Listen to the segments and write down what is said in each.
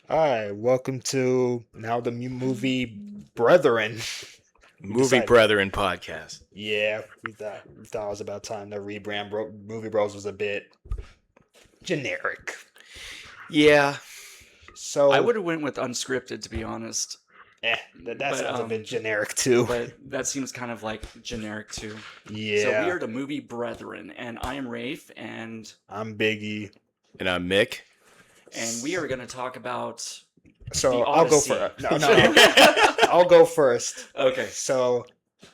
All right, welcome to now the movie Brethren. We Movie decided, Brethren podcast. yeah, we thought it was about time to rebrand. Movie Bros was a bit generic, Yeah, I so would have went with unscripted, to be honest. that But sounds a bit generic too. but that seems kind of like generic too. So we Yeah, are the movie Brethren, and I am Rafe, I'm Biggy, and I'm Mick. and we are going to talk about the so I'll go Odyssey. for no. I'll go first. Okay. So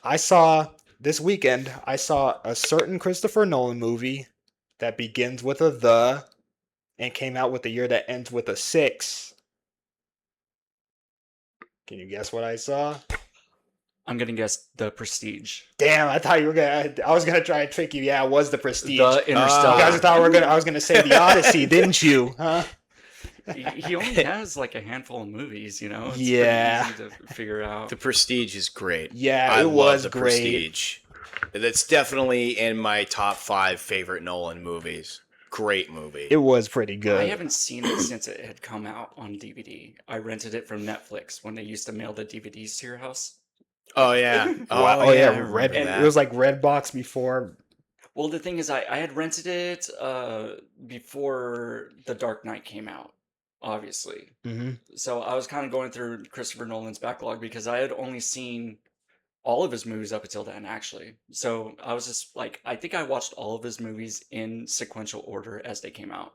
I saw this weekend. I saw a certain Christopher Nolan movie that begins with a the and came out with a year that ends with a six. Can you guess what I saw? I'm gonna guess The Prestige. Damn, I thought you were gonna. I was gonna try and trick you. Yeah, it was the Prestige. The You Interstellar. guys thought we were gonna. I was gonna say the Odyssey, didn't you? Huh? He only has like a handful of movies, you know. It's Yeah. pretty easy to figure out. The Prestige is great. Yeah, I it love was The great. Prestige. That's definitely in my top 5 favorite Nolan movies. Great movie. It was pretty I good. haven't seen it since it had come out on DVD. I rented it from Netflix when they used to mail the DVDs to your house. Oh yeah. Wow. Oh yeah. I Red. remember It that. was like Redbox before. Well, the thing is, I had rented it before The Dark Knight came out, obviously. Hmm. So I was kind of going through Christopher Nolan's backlog because I had only seen all of his movies up until then, actually. So I was just like, I think I watched all of his movies in sequential order as they came out.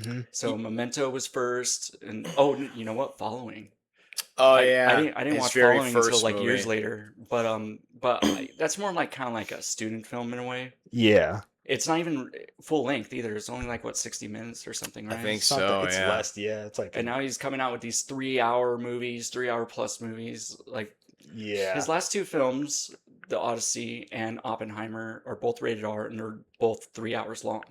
Hmm. So Memento was first, and oh, you know what? Following. Oh I yeah. didn't His watch very Following until first like years movie. later, but that's more like kind of like a student film in a way. Yeah. It's not even full length either. It's only like what 60 minutes or something, I right? think Something. so. It's Yeah. less. Yeah. It's like. And now he's coming out with these 3-hour movies, 3-hour plus movies. Like Yeah. his last two films, The Odyssey and Oppenheimer, are both rated R and they're both 3 hours long.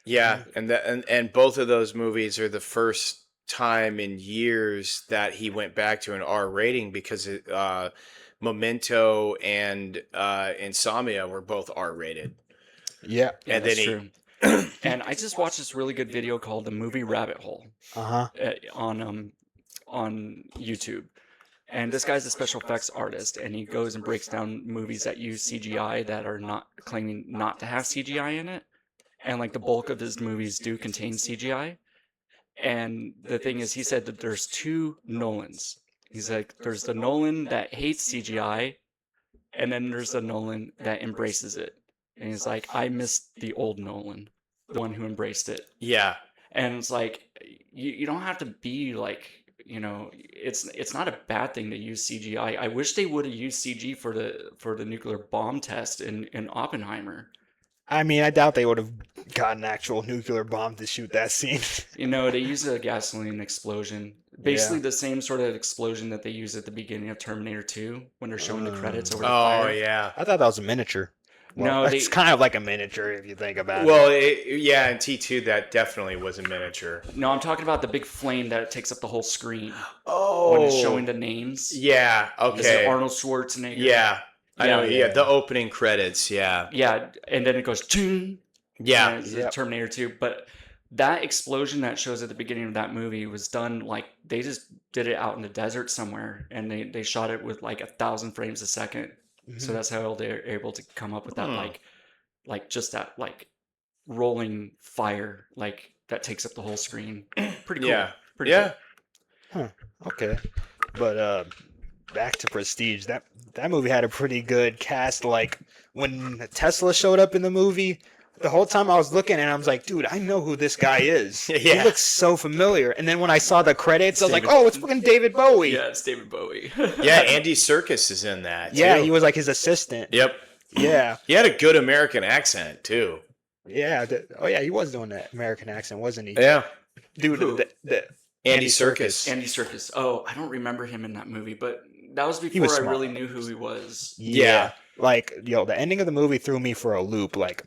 Yeah, and both of those movies are the first time in years that he went back to an R rating because Memento and Insomnia were both R rated. Yeah. Yeah, And that's then true. And I just watched this really good video called The Movie Rabbit Hole Uh huh. on YouTube. And this guy's a special effects artist, and he goes and breaks down movies that use CGI that are not claiming not to have CGI in it. And like the bulk of his movies do contain CGI. And the thing is, he said that there's two Nolans. He's like, there's the Nolan that hates CGI, and then there's the Nolan that embraces it. And he's like, I miss the old Nolan, the one who embraced it. yeah, And it's like, you don't have to be like, it's not a bad thing to use CGI. I wish they would have used CG for the nuclear bomb test in Oppenheimer. I mean, I doubt they would have got an actual nuclear bomb to shoot that scene. They use a gasoline explosion. Basically the same sort of explosion that they use at the beginning of Terminator 2 when they're showing the credits over the oh fire. yeah. I thought that was a miniature. Well, No, it's kind of like a miniature if you think about Well, it. yeah, in T2 that definitely was a miniature. No, I'm talking about the big flame that takes up the whole screen Oh, when it's showing the names. yeah, Is it okay, Arnold Schwarzenegger? yeah, I know. Yeah. Yeah, the opening credits. Yeah, Yeah, and then it goes, "Ching," yeah, and it's Yep. Terminator 2. But that explosion that shows at the beginning of that movie was done like they just did it out in the desert somewhere, and they shot it with like 1,000 frames a second. So Mhm. that's how they're able to come up with that Hmm. like just that like rolling fire like that takes up the whole screen. Pretty cool. yeah, Pretty yeah. cool. Okay, but back to Prestige. That movie had a pretty good cast. Like when Tesla showed up in the movie, the whole time I was looking and I was like, dude, I know who this guy is. He Yeah. looks so familiar. And then when I saw the credits, I was like, David- oh, it's fucking David Bowie. Yeah, it's David Bowie. Yeah, Andy Serkis is in that. Yeah, too. he was like his assistant. Yep. Yeah, He had a good American accent too. yeah. Oh yeah, he was doing that American accent, wasn't he? Yeah. Dude, Who? Andy Serkis. Andy Serkis. Oh, I don't remember him in that movie, but that was was before I smart. really knew who he was. Yeah. Like, the ending of the movie threw me for a loop. Like,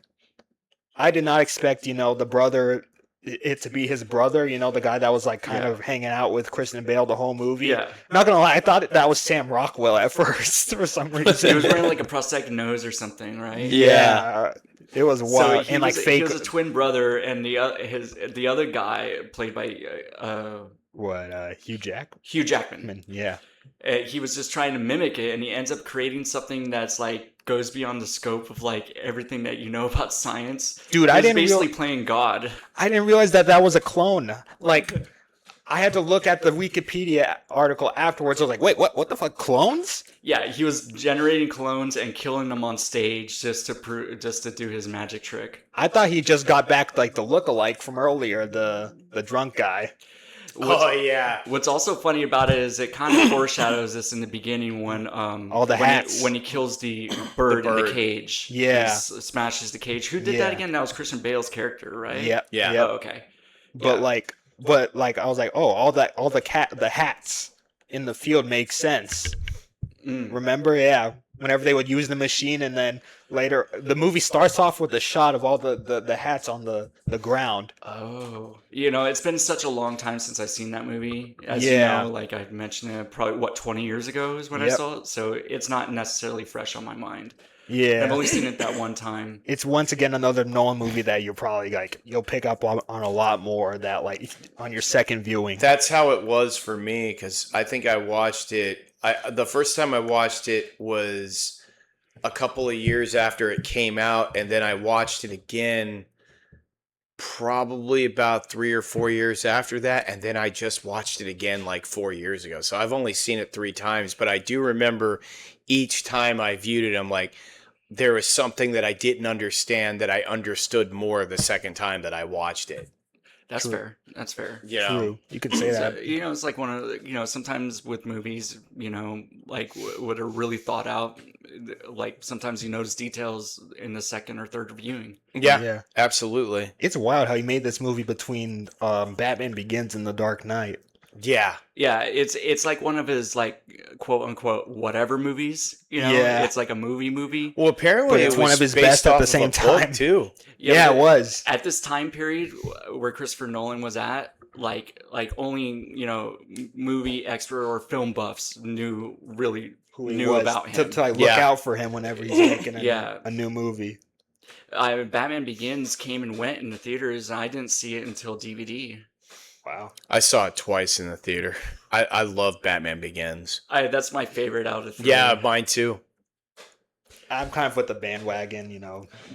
I did not expect, the brother, it to be his brother, the guy that was like kind Yeah. of hanging out with Kristen Bale the whole movie. Yeah. Not gonna lie, I thought that was Sam Rockwell at first for some He reason. was wearing like a prosthetic nose or something, right? Yeah. It was wild. So And like he fake. was a twin brother, and the other guy played by What, Hugh Hugh Jackman. Jackman? Yeah. He was just trying to mimic it, and he ends up creating something that's like goes beyond the scope of like everything that you know about science. Dude, He's basically playing God. I didn't realize that was a clone. Like, I had to look at the Wikipedia article afterwards. I was like, wait, what the fuck, clones? Yeah, he was generating clones and killing them on stage just to do his magic trick. I thought he just got back like the look-alike from earlier, the drunk guy. Yeah. What's also funny about it is it kind of foreshadows this in the beginning when All the hats. when he kills the bird in the bird. cage. Yeah. He smashes the cage. Who did Yeah. that again? That was Christian Bale's character, right? Yep. Yeah. Yep. Oh, okay. But Yeah. like I was like, oh, all the hats in the field make sense. Remember? Yeah. Whenever they would use the machine, and then later the movie starts off with a shot of all the hats on the ground. Oh, it's been such a long time since I've seen that movie. As Yeah. you know, like I mentioned it, probably 20 years ago is when I Yep. saw it. So it's not necessarily fresh on my mind. Yeah. I've only seen it that one time. It's once again another Nolan movie that you're probably like you'll pick up on a lot more that like on your second viewing. That's how it was for me, because I think I watched it. The first time I watched it was a couple of years after it came out, and then I watched it again probably about 3 or 4 years after that, and then I just watched it again like 4 years ago. So I've only seen it 3 times, but I do remember each time I viewed it, I'm like, there was something that I didn't understand that I understood more the second time that I watched it. That's True. fair. That's fair. You know? True. You could say So, that. it's like one of the, sometimes with movies, like what are really thought out, like sometimes you notice details in the second or third viewing. Yeah, absolutely. It's wild how he made this movie between Batman Begins and The Dark Knight. Yeah. Yeah, it's like one of his like quote unquote whatever movies. Yeah. It's like a movie. Well, apparently But it's it one was of his based best at off the of same a book, time. too. Yeah, but it was. At this time period where Christopher Nolan was at, like only movie expert or film buffs knew Who he knew was, about him. to like, look Yeah. out for him whenever he's making a new movie. Batman Begins came and went in the theaters, and I didn't see it until DVD. Wow. I saw it twice in the theater. I love Batman Begins. That's my favorite out of the 3. Yeah, mine too. I'm kind of with the bandwagon,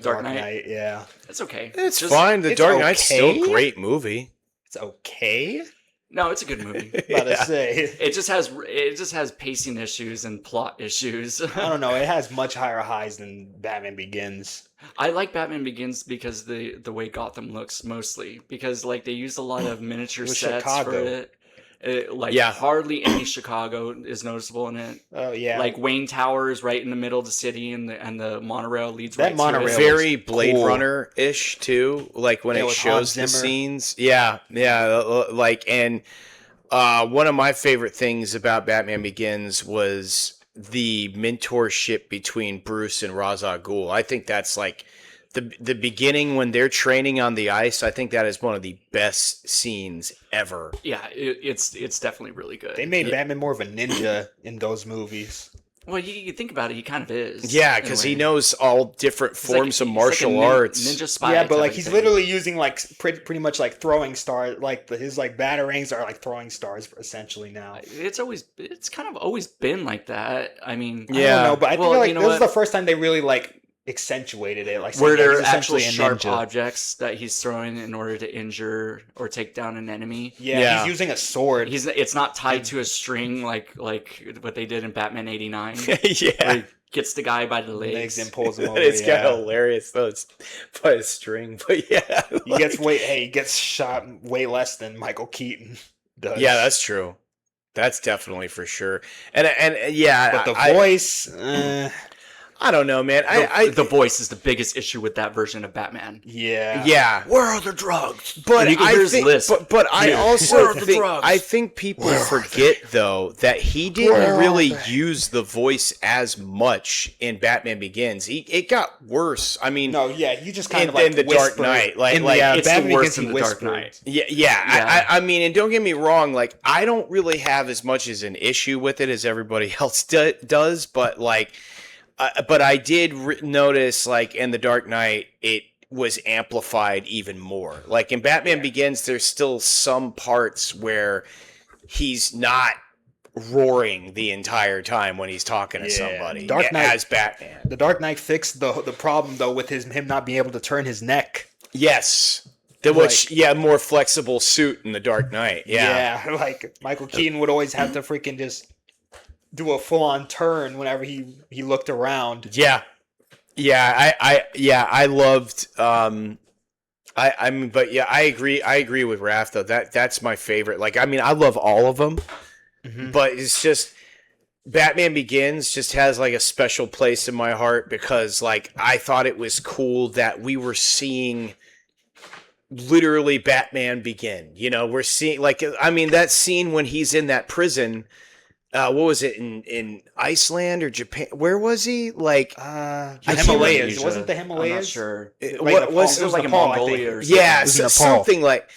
Dark Knight? Yeah. It's okay. It's Just- fine. The it's Dark Knight's still okay. a great movie. It's okay. No, it's a good movie. About to Yeah. say. It just has pacing issues and plot issues. I don't know. It has much higher highs than Batman Begins. I like Batman Begins because the way Gotham looks mostly, because like they used a lot of miniature It was sets Chicago. for it. Yeah. Hardly any Chicago is noticeable in it. Oh yeah. Like Wayne Tower is right in the middle of the city, and the monorail leads That right monorail to it. Very looks Blade cool. Runner-ish too. Like when Yeah, it with shows the Hans Zimmer. scenes. Yeah. Like, and one of my favorite things about Batman Begins was the mentorship between Bruce and Ra's al Ghul. I think that's like the beginning when they're training on the ice. I think that is one of the best scenes ever. Yeah, it's definitely really good. They made Batman more of a ninja in those movies. Well, you think about it, he kind of is. Yeah, in a because way. he knows all different He's like- forms of he's like a martial arts. ninja spy. Yeah, but type like of he's thing. literally using like pretty much like throwing stars. Like his like batarangs are like throwing stars essentially now. It's kind of always been like that. I mean, I Yeah. don't know, but I think Well, like you know this is what? the first time they really like accentuated it. Like where saying, yeah, there he's are actual essentially a sharp ninja. objects that he's throwing in order to injure or take down an enemy. Yeah, Yeah. he's using a sword. It's not tied to a string like what they did in Batman '89. Where Yeah. he gets the guy by the legs legs. and pulls him over. It's kind yeah. of hilarious though. It's by a string, but yeah. He gets shot way less than Michael Keaton does. Yeah, that's true. That's definitely for sure. And yeah, But the I voice, I don't know, man. The voice is the biggest issue with that version of Batman. yeah, yeah. Where are the drugs? But And you can I hear his think, lisp. but I Dude, also where are the think drugs? people forget though that he didn't really use the voice as much in Batman Begins. It got worse. I mean, No, yeah, you just kind in, of like in the Dark whisper. Knight, like in like the, it's the Batman worst Begins, in he the Dark whispered. Knight. yeah. Yeah. I mean, and don't get me wrong, like I don't really have as much as an issue with it as everybody else does, but like, but I did notice, like in the Dark Knight, was amplified even more. Like in Batman Begins, there's still some parts where he's not roaring the entire time when he's talking to somebody Dark Knight, as Batman. The Dark Knight fixed the problem though with him not being able to turn his neck. Yes. More flexible suit in the Dark Knight. Yeah. Yeah, like Michael Keaton would always have to freaking just do a full on turn whenever he looked around. Yeah. I loved I agree with Raph though. That's my favorite. Like I love all of them. Mm-hmm. But it's just Batman Begins just has like a special place in my heart because like I thought it was cool that we were seeing literally Batman begin. You know, we're seeing that scene when he's in that prison. What was it in Iceland or Japan? Where was he? Like the Himalayas. It wasn't the Himalayas. I'm not sure. It was like in Mongolia or something. Yeah, something like.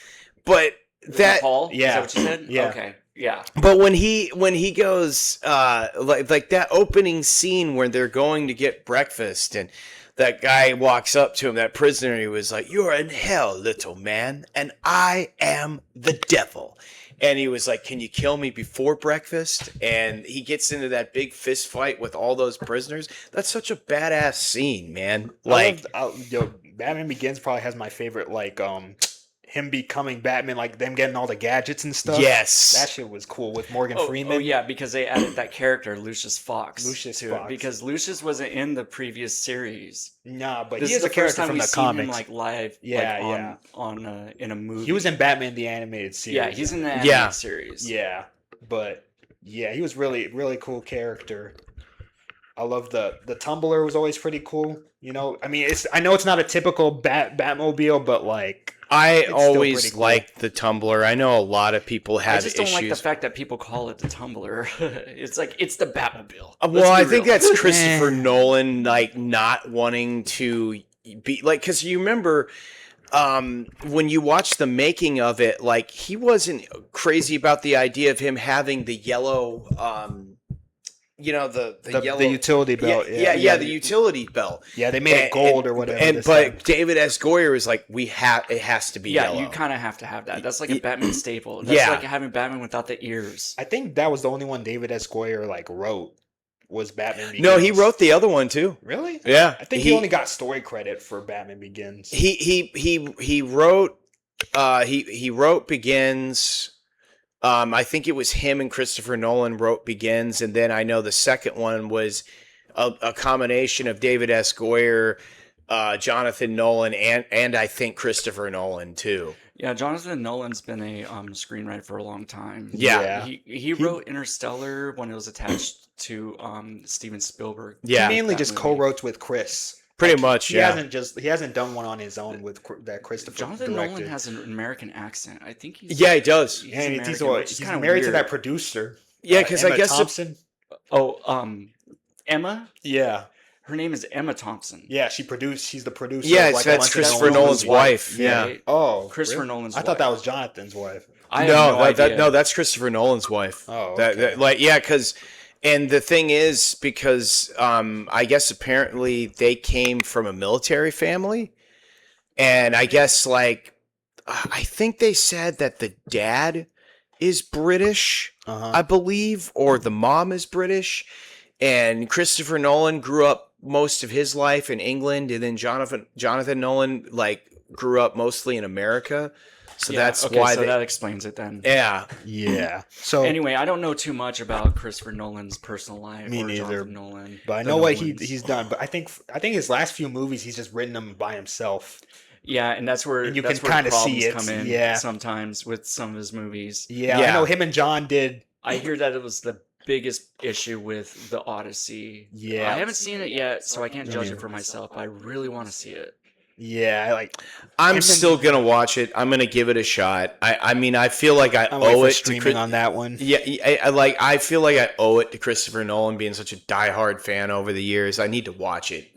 But that. Nepal? Yeah. Is that what you said? Yeah. Okay. Yeah. But when he goes like that opening scene where they're going to get breakfast and that guy walks up to him, that prisoner, he was like, "You're in hell, little man, and I am the devil." And he was like, "Can you kill me before breakfast?" And he gets into that big fist fight with all those prisoners. That's such a badass scene, man. Like, Batman Begins probably has my favorite, like, him becoming Batman, like them getting all the gadgets and stuff. Yes, that shit was cool with Morgan Freeman. Oh yeah, because they added that character Lucius Fox. Fox. Because Lucius wasn't in the previous series. Nah, but this he is a character from the comics. Him, like live, on in a movie. He was in Batman the Animated Series. Yeah, he's in the animated series. Yeah, but he was really really cool character. I love the Tumbler was always pretty cool. You know, I mean, I know it's not a typical Batmobile, but like I always liked the Tumbler. I know a lot of people had issues. I just don't like the fact that people call it the Tumbler. It's like it's the Batmobile. Well, I think that's Christopher Nolan like not wanting to be like because you remember. When you watch the making of it, like he wasn't crazy about the idea of him having the yellow, the yellow the utility belt. Yeah, the utility belt. Yeah, they made it gold or whatever. But David S. Goyer was like, it has to be yellow. Yeah, you kind of have to have that. That's like a Batman staple. That's like having Batman without the ears. I think that was the only one David S. Goyer like wrote. Was Batman Begins. No, he wrote the other one too. Really? Yeah. I think he only got story credit for Batman Begins. He wrote he wrote Begins. I think it was him and Christopher Nolan wrote Begins, and then I know the second one was a combination of David S. Goyer, Jonathan Nolan, and I think Christopher Nolan too. Yeah, Jonathan Nolan's been a screenwriter for a long time. Yeah. He wrote Interstellar when it was attached to Steven Spielberg. Yeah, he mainly just co-wrote with Chris. Pretty much, he hasn't done one on his own with that Christopher. Jonathan directed. Nolan has an American accent. I think he's he does. He's married to that producer. Yeah, because I guess Thompson. Emma. Yeah. Her name is Emma Thompson. Yeah, she's the producer. Yeah, that's Christopher Nolan's wife. Yeah. Right? Oh, Christopher Nolan's wife. I thought that was Jonathan's wife. That's Christopher Nolan's wife. Oh, okay. Because, and the thing is, because I guess apparently they came from a military family, and I guess I think they said that the dad is British, I believe, or the mom is British, and Christopher Nolan grew up most of his life in England, and then Jonathan Nolan grew up mostly in America. So that's why that explains it then. Yeah. So anyway, I don't know too much about Christopher Nolan's personal life. Me neither. Jonathan Nolan, but I know what he's done. But I think his last few movies, he's just written them by himself. Yeah, and that's where you can kind of see it. Come in sometimes with some of his movies. Yeah, I know him and John did. I hear that it was the biggest issue with the Odyssey. Yeah, I haven't seen it yet, so I can't judge it for myself. But I really want to see it. Yeah, I'm still gonna watch it. I'm gonna give it a shot. I mean, I feel like I owe it streaming on that one. Yeah, I feel like I owe it to Christopher Nolan being such a diehard fan over the years. I need to watch it.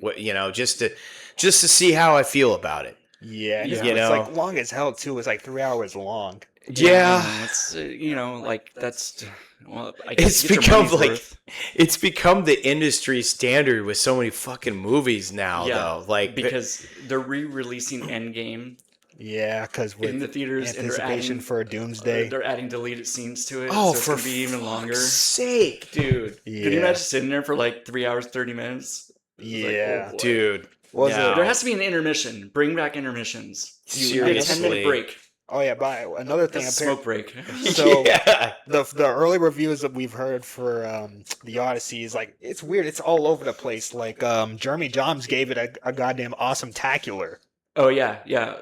Just to see how I feel about it. Yeah, it's long as hell too. It's 3 hours long. Yeah. It's like that's well, I It's guess you get your become money's like worth. it's become the industry standard with so many fucking movies now, though. Like, because they're re-releasing Endgame Yeah, because in the with theaters, and anticipation for Doomsday. they're adding deleted scenes to it, oh, so it's for gonna be even longer. fuck's sake, Dude, can you Yeah. imagine sitting there for like 3 hours 30 minutes? It's like, Yeah. oh boy. dude. Was no. it- There has to be an intermission. Bring back intermissions. You get a 10-minute Seriously. break. Oh yeah, but another thing. That's a smoke break. So yeah. the early reviews that we've heard for the Odyssey is like it's weird. It's all over the place. Like Jeremy Johns gave it a goddamn awesome tacular. Oh yeah.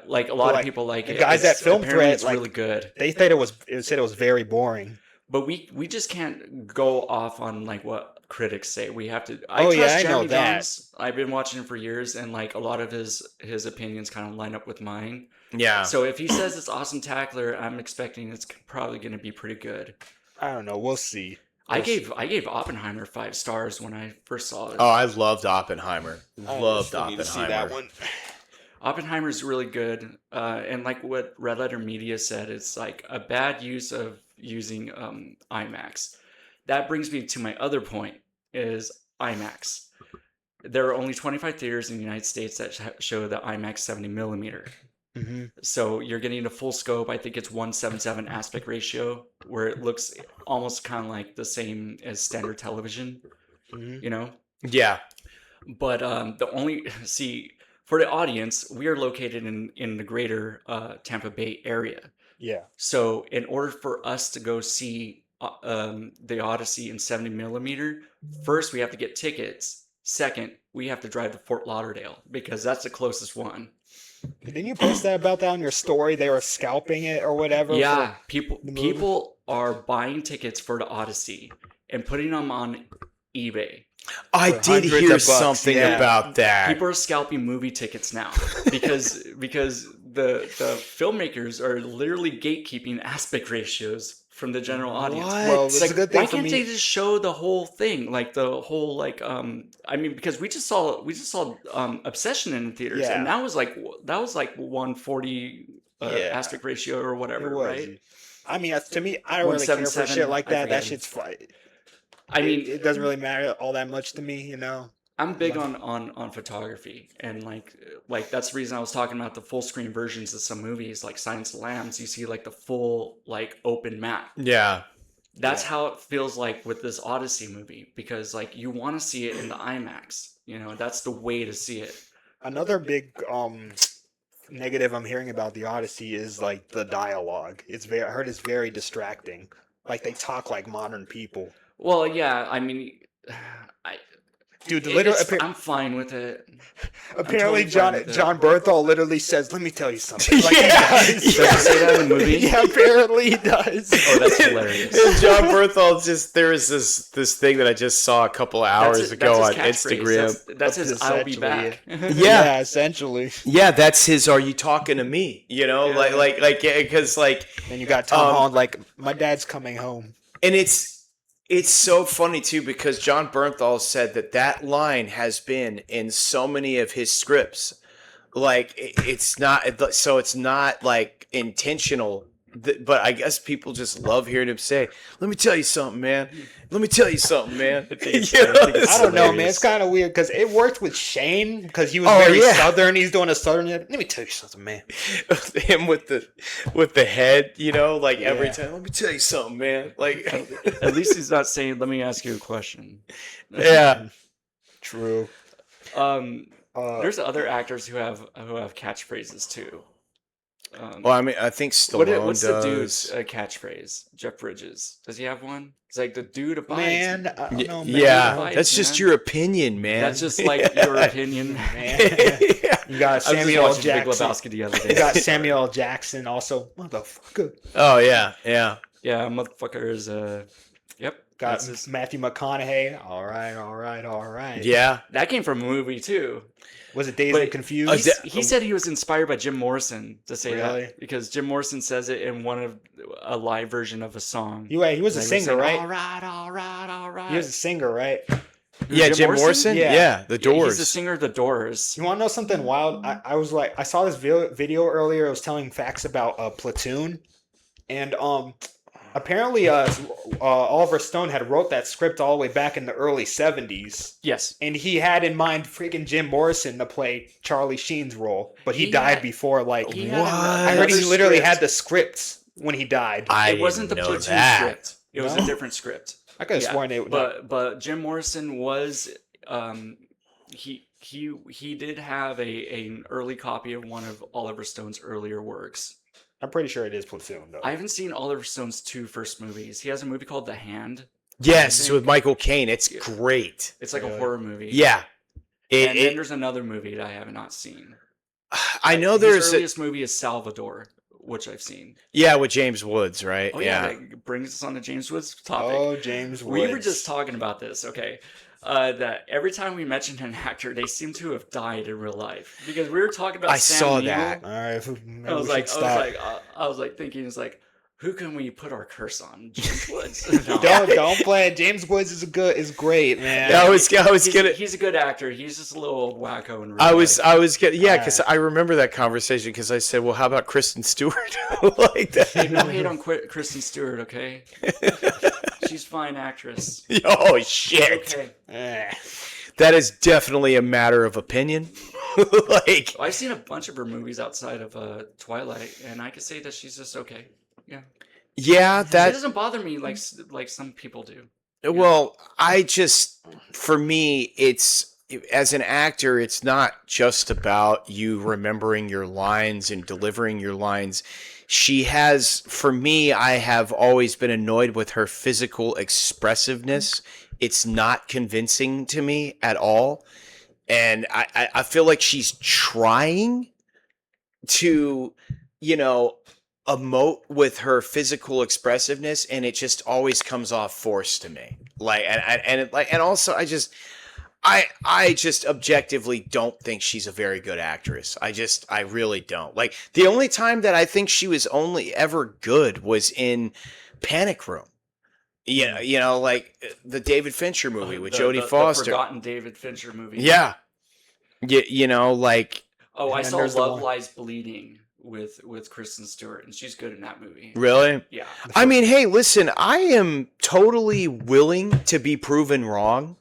Like a lot Like, of people like the it. guys It's- at Film apparently Threat, it's like- really good. They said it said it was very boring. But we just can't go off on like what critics say. We have to. I Oh, trust yeah, I know Jeremy that. Johns. I've been watching him for years, and like a lot of his opinions kind of line up with mine. Yeah. So if he says it's awesome tackler, I'm expecting it's probably going to be pretty good. I don't know. We'll see. I gave Oppenheimer 5 stars when I first saw it. Oh, I loved Oppenheimer. Loved still need to see Oppenheimer. that one. Oppenheimer's really good, and like what Red Letter Media said, it's like a bad use of using IMAX. That brings me to my other point: is IMAX. There are only 25 theaters in the United States that show the IMAX 70 millimeter. Mm-hmm. So you're getting a full scope. I think it's 1:77 aspect ratio, where it looks almost kind of like the same as standard television. Mm-hmm. You know. Yeah. But the only for the audience, we are located in the greater Tampa Bay area. Yeah. So in order for us to go see the Odyssey in 70 millimeter, first we have to get tickets. Second, we have to drive to Fort Lauderdale because that's the closest one. Didn't you post about that on your story? They were scalping it or whatever. Yeah, for people the movie? people are buying tickets for the Odyssey and putting them on eBay. I For did hundreds hear of bucks, something yeah. about that. People are scalping movie tickets now because the filmmakers are literally gatekeeping aspect ratios from the general audience. What? Well, It's it's like, a good thing why for can't me. they just show the whole thing, like the whole I mean, because we just saw Obsession in the theaters, Yeah. and that was like 140 Yeah. aspect ratio or whatever, It was. right? I mean, to me, I don't really care for 177, shit like I that. That forget. shit's fine. I mean, it doesn't really matter all that much to me, you know. I'm big on photography, and like that's the reason I was talking about the full screen versions of some movies like Silence of the Lambs. You see like the full like open map. Yeah. That's Yeah. how it feels like with this Odyssey movie, because like you want to see it in the IMAX. You know, that's the way to see it. Another big negative I'm hearing about the Odyssey is like the dialogue. I heard it's very distracting. Like they talk like modern people. Well, yeah, I mean, Dude, I'm fine with it. apparently totally John fine with it. John Berthel literally says, "Let me tell you something." Like Yeah. he does. Does he say that in the movie? Yeah, apparently he does. Oh, that's hilarious. And John Berthel there was this thing that I just saw a couple of hours ago on That's his Instagram. catchphrase. That's his "I'll be back." Yeah. Essentially. Yeah, that's his. Are you talking to me? You know, Yeah. like, because like, And you got Tom Holland like, "My dad's coming home." and it's so funny too because John Bernthal said that line has been in so many of his scripts. Like it's not like intentional, but I guess people just love hearing him say, "Let me tell you something, man. Let me tell you something, man." I think it's You know, hilarious. I don't know, man. hilarious. It's kind of weird because it worked with Shane because he was Oh, very yeah. southern. He's doing a southern. Let me tell you something, man. him with the head, you know, like every Yeah. time. Let me tell you something, man. Like, At least he's not saying, "Let me ask you a question." yeah. True. There's other actors who have catchphrases too. Well, I mean, I think Stallone What's does. the dude's catchphrase? Jeff Bridges. Does he have one? It's like the dude abides. Man, I don't know, man. Yeah, Abides, that's just man. your opinion, man. That's just like your opinion. Man. Yeah. You got I was just Samuel L. watching Big Jackson. Lebowski the other You day. got Samuel L. Jackson also. Motherfucker. Oh yeah, yeah. Yeah, motherfucker is Yep. Got that's his- Matthew McConaughey. All right. Yeah. that came from a movie too. Was it Dazed But and Confused? He said he was inspired by Jim Morrison to say Really? that because Jim Morrison says it in a live version of a song. he was a Like, singer, saying, right? All right. He was a singer, right? Yeah, Jim Morrison? Yeah. Yeah, the Yeah, Doors. he's the singer of the Doors. You want to know something wild? I was like, I saw this video earlier. It was telling facts about Platoon. And apparently Oliver Stone had wrote that script all the way back in the early 70s. Yes. And he had in mind freaking Jim Morrison to play Charlie Sheen's role, but he died had- before he had I heard he another literally script. had the scripts when he died. It wasn't the Platoon script. It was a different script. I could have sworn it. But Jim Morrison was he did have an early copy of one of Oliver Stone's earlier works. I'm pretty sure it is Platoon though. I haven't seen Oliver Stone's two first movies. He has a movie called The Hand. Yes, it's with Michael Caine. It's great. It's like a horror movie. Yeah. And then there's another movie that I have not seen. I know His there's earliest movie is Salvador, which I've seen. Yeah, with James Woods, right? Oh yeah, that brings us on to James Woods' topic. Oh, James Woods. We were just talking about this, okay? That every time we mention an actor, they seem to have died in real life. Because we were talking about Sam saw Neill. that. All right, I was like thinking, it's like, who can we put our curse on? James Woods. No. don't play it. James Woods is great, man. He's a good actor. He's just a little wacko in real life. I was gonna, yeah, because I remember that conversation because I said, well, how about Kristen Stewart? Like that. Hey, no hate on Kristen Stewart, okay? She's a fine actress. Oh shit! Okay. That is definitely a matter of opinion. Like, I've seen a bunch of her movies outside of Twilight, and I can say that she's just okay. Yeah, that it doesn't bother me like some people do. Well, for me, it's as an actor, it's not just about you remembering your lines and delivering your lines. For me, I have always been annoyed with her physical expressiveness. It's not convincing to me at all. And I feel like she's trying to, emote with her physical expressiveness, and it just always comes off forced to me. And also I just objectively don't think she's a very good actress. I really don't. Like, the only time that I think she was only ever good was in Panic Room. Like the David Fincher movie with Jodie Foster. The forgotten David Fincher movie. Yeah. Like. Oh, I saw Love Lies Bleeding with Kristen Stewart, and she's good in that movie. Really? Yeah. I mean, hey, listen, I am totally willing to be proven wrong.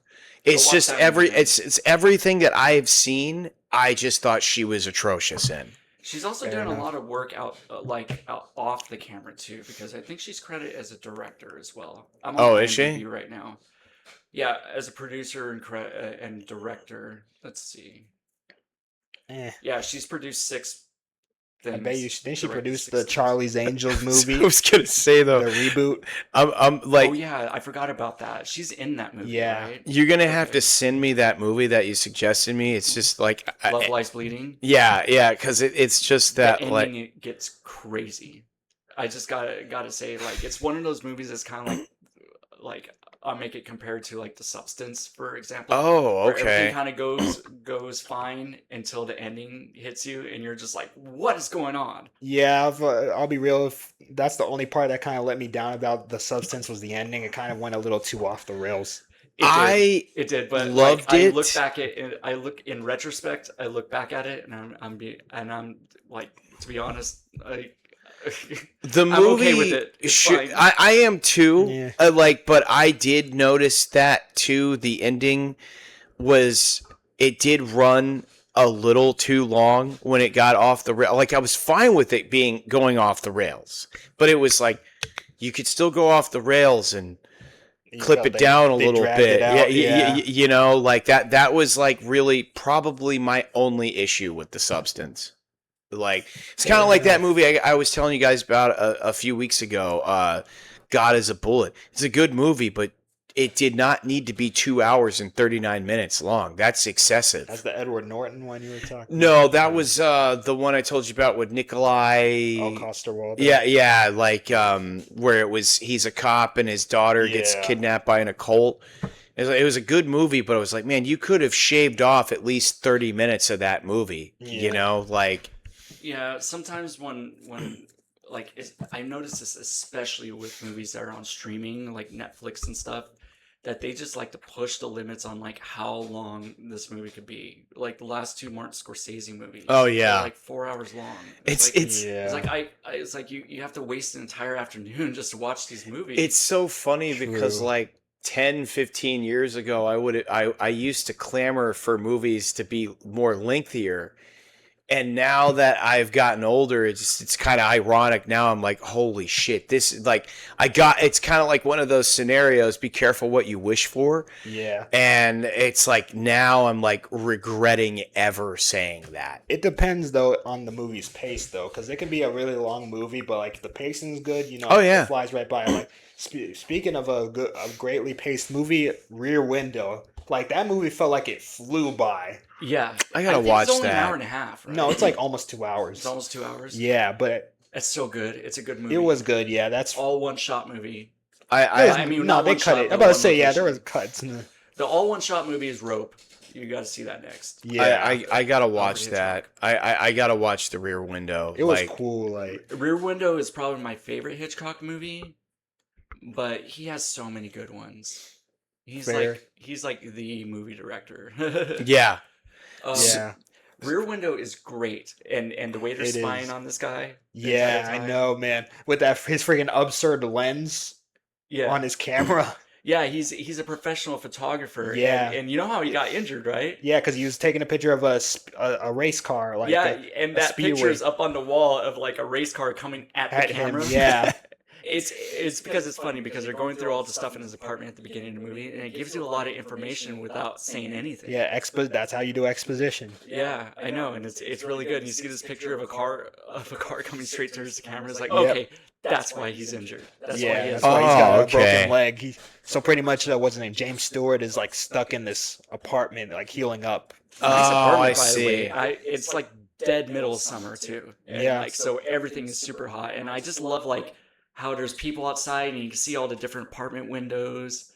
It's just it's everything that I have seen. I just thought she was atrocious in. She's also doing a lot of work out off the camera too, because I think she's credited as a director as well. I'm on is IMDb she right now? Yeah, as a producer and director. Let's see. Yeah, she's produced 6 things. I bet you. Didn't she produce the Charlie's Angels movie? I was gonna say though, the reboot. I'm like, oh yeah, I forgot about that. She's in that movie. Right? You're gonna have to send me that movie that you suggested me. It's just like Love Lies Bleeding. Yeah, because it's just that the ending, it gets crazy. I just gotta say, like, it's one of those movies that's kind of like I'll make it compared to like The Substance, for example. Oh, okay. Where everything kind of goes fine until the ending hits you, and you're just like, "What is going on?" Yeah, I'll be real. If that's the only part that kind of let me down about The Substance was the ending. It kind of went a little too off the rails. It did, but loved it. I look back at it. I look in retrospect. I look back at it, and I'm like, to be honest, the movie, I'm okay with it. I am too. Yeah. But I did notice that too. The ending it did run a little too long when it got off the rail. Like, I was fine with it going off the rails, but it was like you could still go off the rails and clip it down a little bit. Yeah. Like that was like really probably my only issue with The Substance. Like, it's kind of like that movie I was telling you guys about a few weeks ago, God is a Bullet. It's a good movie, but it did not need to be 2 hours and 39 minutes long. That's excessive. That's the Edward Norton one you were talking about? No, that was the one I told you about with Nikolai. Oh, Coster-Waldau. Yeah, like where he's a cop and his daughter gets kidnapped by an occult. It was a good movie, but I was like, man, you could have shaved off at least 30 minutes of that movie. Like... Yeah, sometimes when like I notice this especially with movies that are on streaming, like Netflix and stuff. that they just like to push the limits on like how long this movie could be. Like the last two Martin Scorsese movies. Oh, they're yeah. like 4 hours long. It's like it's like you have to waste an entire afternoon just to watch these movies. It's so funny because True. like 10, 15 years ago, I used to clamor for movies to be more lengthier. And now that I've gotten older, it's kind of ironic. Now I'm like, holy shit, this is like, it's kind of like one of those scenarios, be careful what you wish for. Yeah. And it's like, now I'm like regretting ever saying that. It depends though on the movie's pace though, because it can be a really long movie, but like if the pacing's good, you know, Oh, yeah. it flies right by. Like speaking of a greatly paced movie, Rear Window, like that movie felt like it flew by. yeah. I gotta think watch it's only that. an hour and a half, right? No, it's like almost 2 hours. It's almost 2 hours. Yeah, but It's so good. It's a good movie. it was good. Yeah, that's all one shot movie. I mean, no, not they one cut shot, it. but I'm about to one say, yeah, there location. was cuts. In The all one shot movie is Rope. You got to see that next. yeah, I gotta watch Hitchcock. that. I gotta watch The Rear Window. it was like, cool. Like Rear Window is probably my favorite Hitchcock movie, but he has so many good ones. Fair. He's like the movie director. Yeah. yeah, Rear Window is great, and the way they're It spying is. on this guy. the yeah, entire I time. know, man. With that his freaking absurd lens Yeah, on his camera. yeah, he's a professional photographer. Yeah. and you know how he got injured, right? Yeah, because he was taking a picture of a race car. Like yeah, a- and a that picture speedway is up on the wall of like a race car coming at at the him. camera. Yeah, It's because it's funny because they're going through all the stuff in his apartment at the beginning of the movie, and it gives you a lot of information without saying anything. yeah. That's how you do exposition. Yeah, I know, and it's really good. And you see this picture of a car coming straight towards the camera. It's like, Yep. okay, that's why he's injured. That's why he Yeah, has. that's why he's got a okay. broken leg. So pretty much, what's his name? James Stewart is like stuck in this apartment, like healing up. Nice Oh, apartment, I by the see. way. It's like dead middle of summer too. And Yeah. like so everything is super hot, and I just love like how there's people outside and you can see all the different apartment windows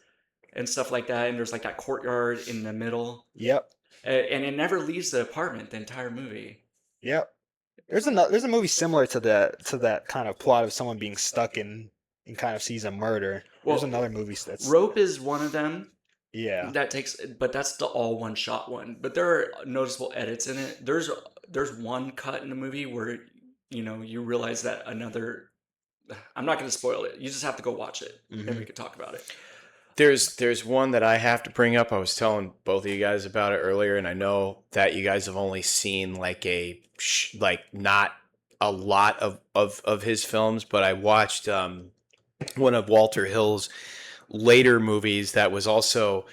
and stuff like that. And there's like that courtyard in the middle, Yep, and it never leaves the apartment the entire movie. yep. There's a movie similar to that kind of plot of someone being stuck in and kind of sees a murder. There's Well, another movie that's Rope is one of them. yeah. But that's the all one shot one. But there are noticeable edits in it. There's one cut in the movie where you realize that another. I'm not going to spoil it. You just have to go watch it, and we could talk about it. There's one that I have to bring up. I was telling both of you guys about it earlier, and I know that you guys have only seen like not a lot of his films, but I watched one of Walter Hill's later movies that was also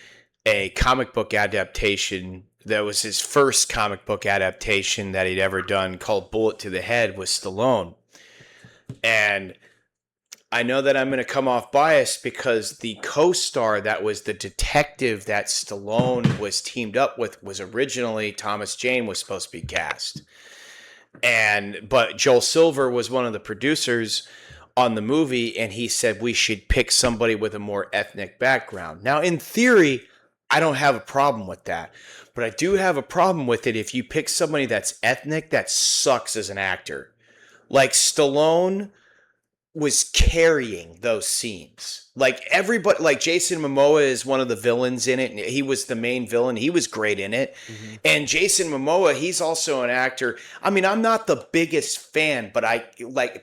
a comic book adaptation. That was his first comic book adaptation that he'd ever done, called Bullet to the Head with Stallone. And I know that I'm going to come off biased because the co-star that was the detective that Stallone was teamed up with was originally Thomas Jane was supposed to be cast. But Joel Silver was one of the producers on the movie, and he said we should pick somebody with a more ethnic background. Now, in theory, I don't have a problem with that. But I do have a problem with it if you pick somebody that's ethnic that sucks as an actor. Like Stallone was carrying those scenes. Like everybody, like Jason Momoa is one of the villains in it, and he was the main villain. He was great in it. Mm-hmm. And Jason Momoa, he's also an actor. I mean, I'm not the biggest fan, but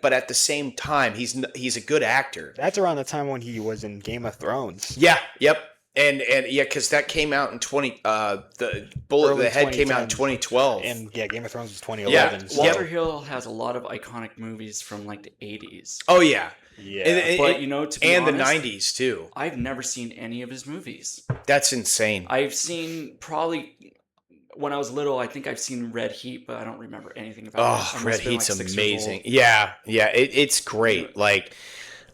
but at the same time, he's a good actor. That's around the time when he was in Game of Thrones. Yeah, yep. And yeah, because that came out in the Bullet of the Head came out in 2012. And yeah, Game of Thrones was 2011. Yeah, so- Walter Hill has a lot of iconic movies from like the 80s. Oh yeah, yeah. But to be and honest, the 90s too. I've never seen any of his movies. That's insane. I've seen probably when I was little. I think I've seen Red Heat, but I don't remember anything about it. I Oh, must Red have been, Heat's like, 6 years amazing. old. Yeah, it's great. Like,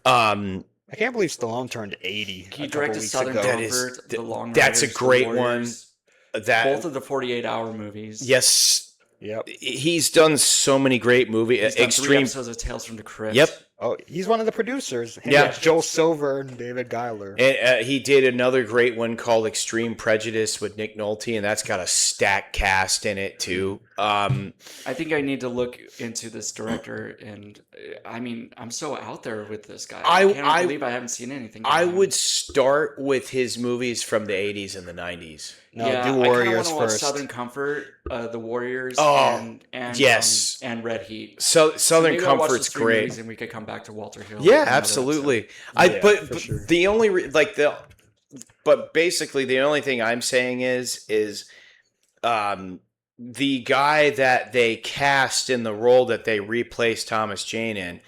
I can't believe Stallone turned 80. He a couple directed weeks Southern ago. Comfort, The Long that's a Riders, great The Warriors, one. That both of the 48-hour movies. yes, Yep. he's done so many great movies. He's done 3 Extreme. episodes of Tales from the Crypt. Yep. Oh, he's one of the producers. Him Yeah. and Joel Silver and David Giler. And he did another great one called Extreme Prejudice with Nick Nolte, and that's got a stacked cast in it too. I think I need to look into this director, and I mean, I'm so out there with this guy. I can't believe I haven't seen anything. I would start with his movies from the 80s and the 90s. No, yeah, do Warriors I kind of first. Southern Comfort, The Warriors, Oh, and yes. and Red Heat. So Southern maybe I'll watch Comfort's those three great. movies and we could come back to Walter Hill. Yeah, in another absolutely. episode. For sure. The only but basically the only thing I'm saying is the guy that they cast in the role that they replaced Thomas Jane in,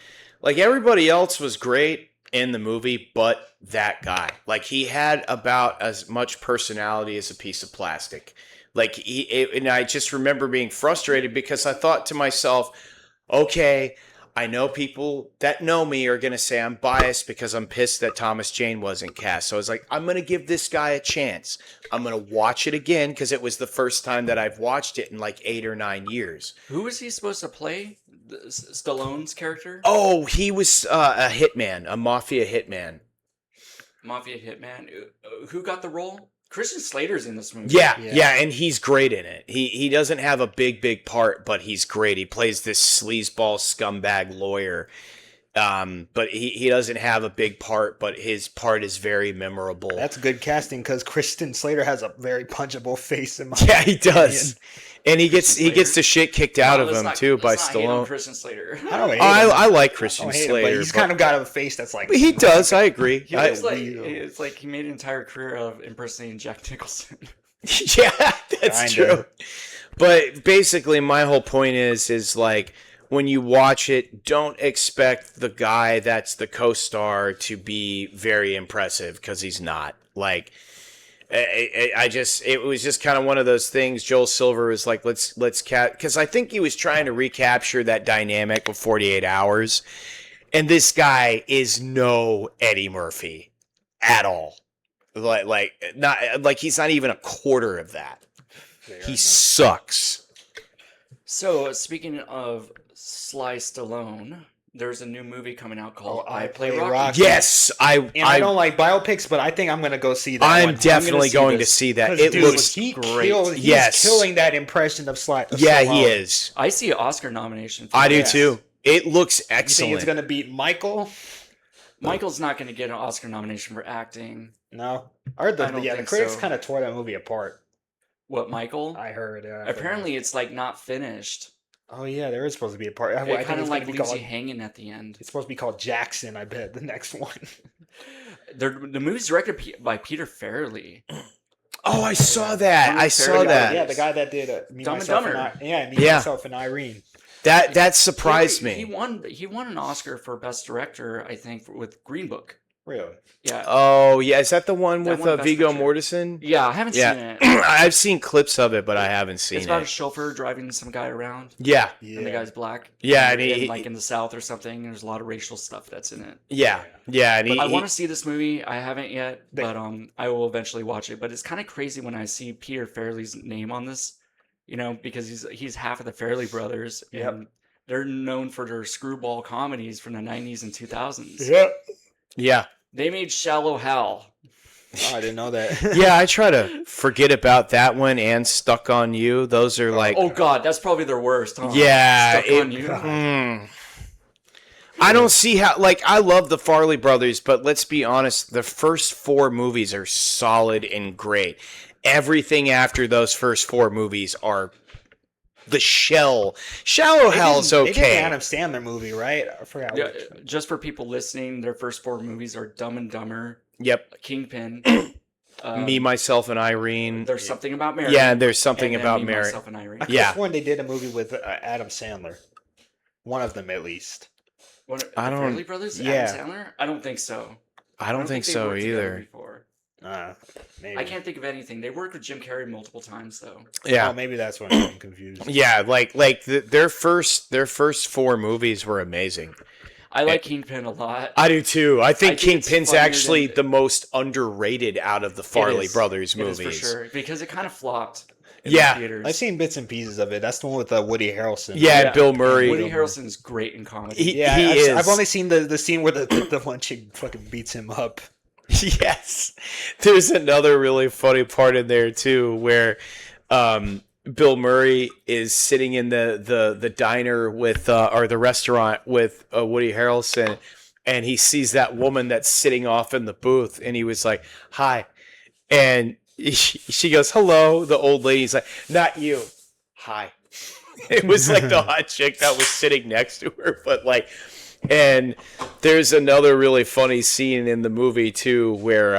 like everybody else was great in the movie, but that guy, like he had about as much personality as a piece of plastic. Like and I just remember being frustrated because I thought to myself, okay, I know people that know me are going to say I'm biased because I'm pissed that Thomas Jane wasn't cast. So I was like, I'm going to give this guy a chance. I'm going to watch it again because it was the first time that I've watched it in like 8 or 9 years. Who was he supposed to play? Stallone's character? Oh, he was a hitman, a mafia hitman. Mafia hitman. Who got the role? Christian Slater's in this movie. Yeah, and he's great in it. He doesn't have a big part, but he's great. He plays this sleazeball scumbag lawyer. But he doesn't have a big part, but his part is very memorable. That's good casting because Kristen Slater has a very punchable face in my Yeah, he does. opinion. And he gets the shit kicked out of him too by Stallone. Christian Slater. I don't hate him. I like I Christian don't hate him, Slater, but he's kind of got a face that's like. he does. I agree. He looks like it's like he made an entire career of impersonating Jack Nicholson. Yeah, that's Kinda. true. But basically, my whole point is like when you watch it, don't expect the guy that's the co-star to be very impressive because he's not. Like, it was just kind of one of those things. Joel Silver was like, let's because I think he was trying to recapture that dynamic of 48 Hours, and this guy is no Eddie Murphy at all. He's not even a quarter of that. He sucks. So, speaking of Sly Stallone, there's a new movie coming out called I Play Rocky. Yes, I don't like biopics, but I think I'm gonna go see that. I'm definitely going to see that. It looks great. He's killing that impression of Sly. Yeah, he is. I see an Oscar nomination for I do that. too. It looks You think excellent. it's gonna beat Michael? Michael's not going to get an Oscar nomination for acting. No, I heard I don't the think critics so. kind of tore that movie apart. What, Michael? I heard. Apparently, it's like not finished. Oh yeah, there is supposed to be a part. I It think kind of it's like gonna be leaves called. you hanging at the end. It's supposed to be called Jackson. I bet the next one. The movie's directed by Peter Farrelly. Oh, I saw that. One I of saw Farrelly that. Yeah, the guy that did Me, Dumb and Myself, Dumber. Myself, and Irene. That surprised me. He won an Oscar for Best Director, I think, with Green Book. Really? Yeah. Oh, yeah. Is that the one That with one Best Viggo Picture. Mortensen? Yeah, I haven't seen it. I've seen clips of it, but I haven't seen It's about a it. chauffeur driving some guy around, Yeah, and the guy's black. Yeah, and, and he- like in the South or something. There's a lot of racial stuff that's in it. yeah. And But I want to see this movie. I haven't yet, but I will eventually watch it. But it's kind of crazy when I see Peter Farrelly's name on this, because he's half of the Farrelly brothers, and they're known for their screwball comedies from the 90s and 2000s. Yep. Yeah. They made Shallow Hal. Oh, I didn't know that. Yeah, I try to forget about that one and Stuck on You. Those are like... Oh God, that's probably their worst. Huh? Yeah. Stuck on You. I don't see how... Like, I love the Farrelly brothers, but let's be honest. The first 4 movies are solid and great. Everything after those first 4 movies are... The shell. Shallow Hell's They did okay. an Adam Sandler movie, right? I forgot. Yeah, which. just for people listening, their first 4 movies are Dumb and Dumber, Yep. Kingpin, Me, Myself, and Irene. There's Something About Mary. Yeah, there's something and then about Me, Mary. Myself, and Irene. I Yeah. could sworn they did a movie with Adam Sandler. One of them, at least. I don't- Farrelly Brothers? Yeah. Adam Sandler? I don't think so. I don't think they've so worked together either. before. Maybe. I can't think of anything. They worked with Jim Carrey multiple times, though. Yeah. Oh, maybe that's when I'm confused. Yeah, their first 4 movies were amazing. I like Kingpin a lot. I do too. I think think it's Kingpin's funnier actually than- the most underrated out of the Farrelly is. Brothers It is movies. for sure, because it kind of flopped. in Yeah. the theaters. I've seen bits and pieces of it. That's the one with Woody Harrelson. Yeah, Bill Murray. Woody Harrelson's great in comedy. Yeah, He is. I've only seen the scene where the one chick fucking beats him up. Yes. There's another really funny part in there too where Bill Murray is sitting in the diner with or the restaurant with Woody Harrelson, and he sees that woman that's sitting off in the booth, and he was like, "Hi," and she goes, "Hello." The old lady's like, "Not you, hi." It was like the hot chick that was sitting next to her, but like. And there's another really funny scene in the movie too, where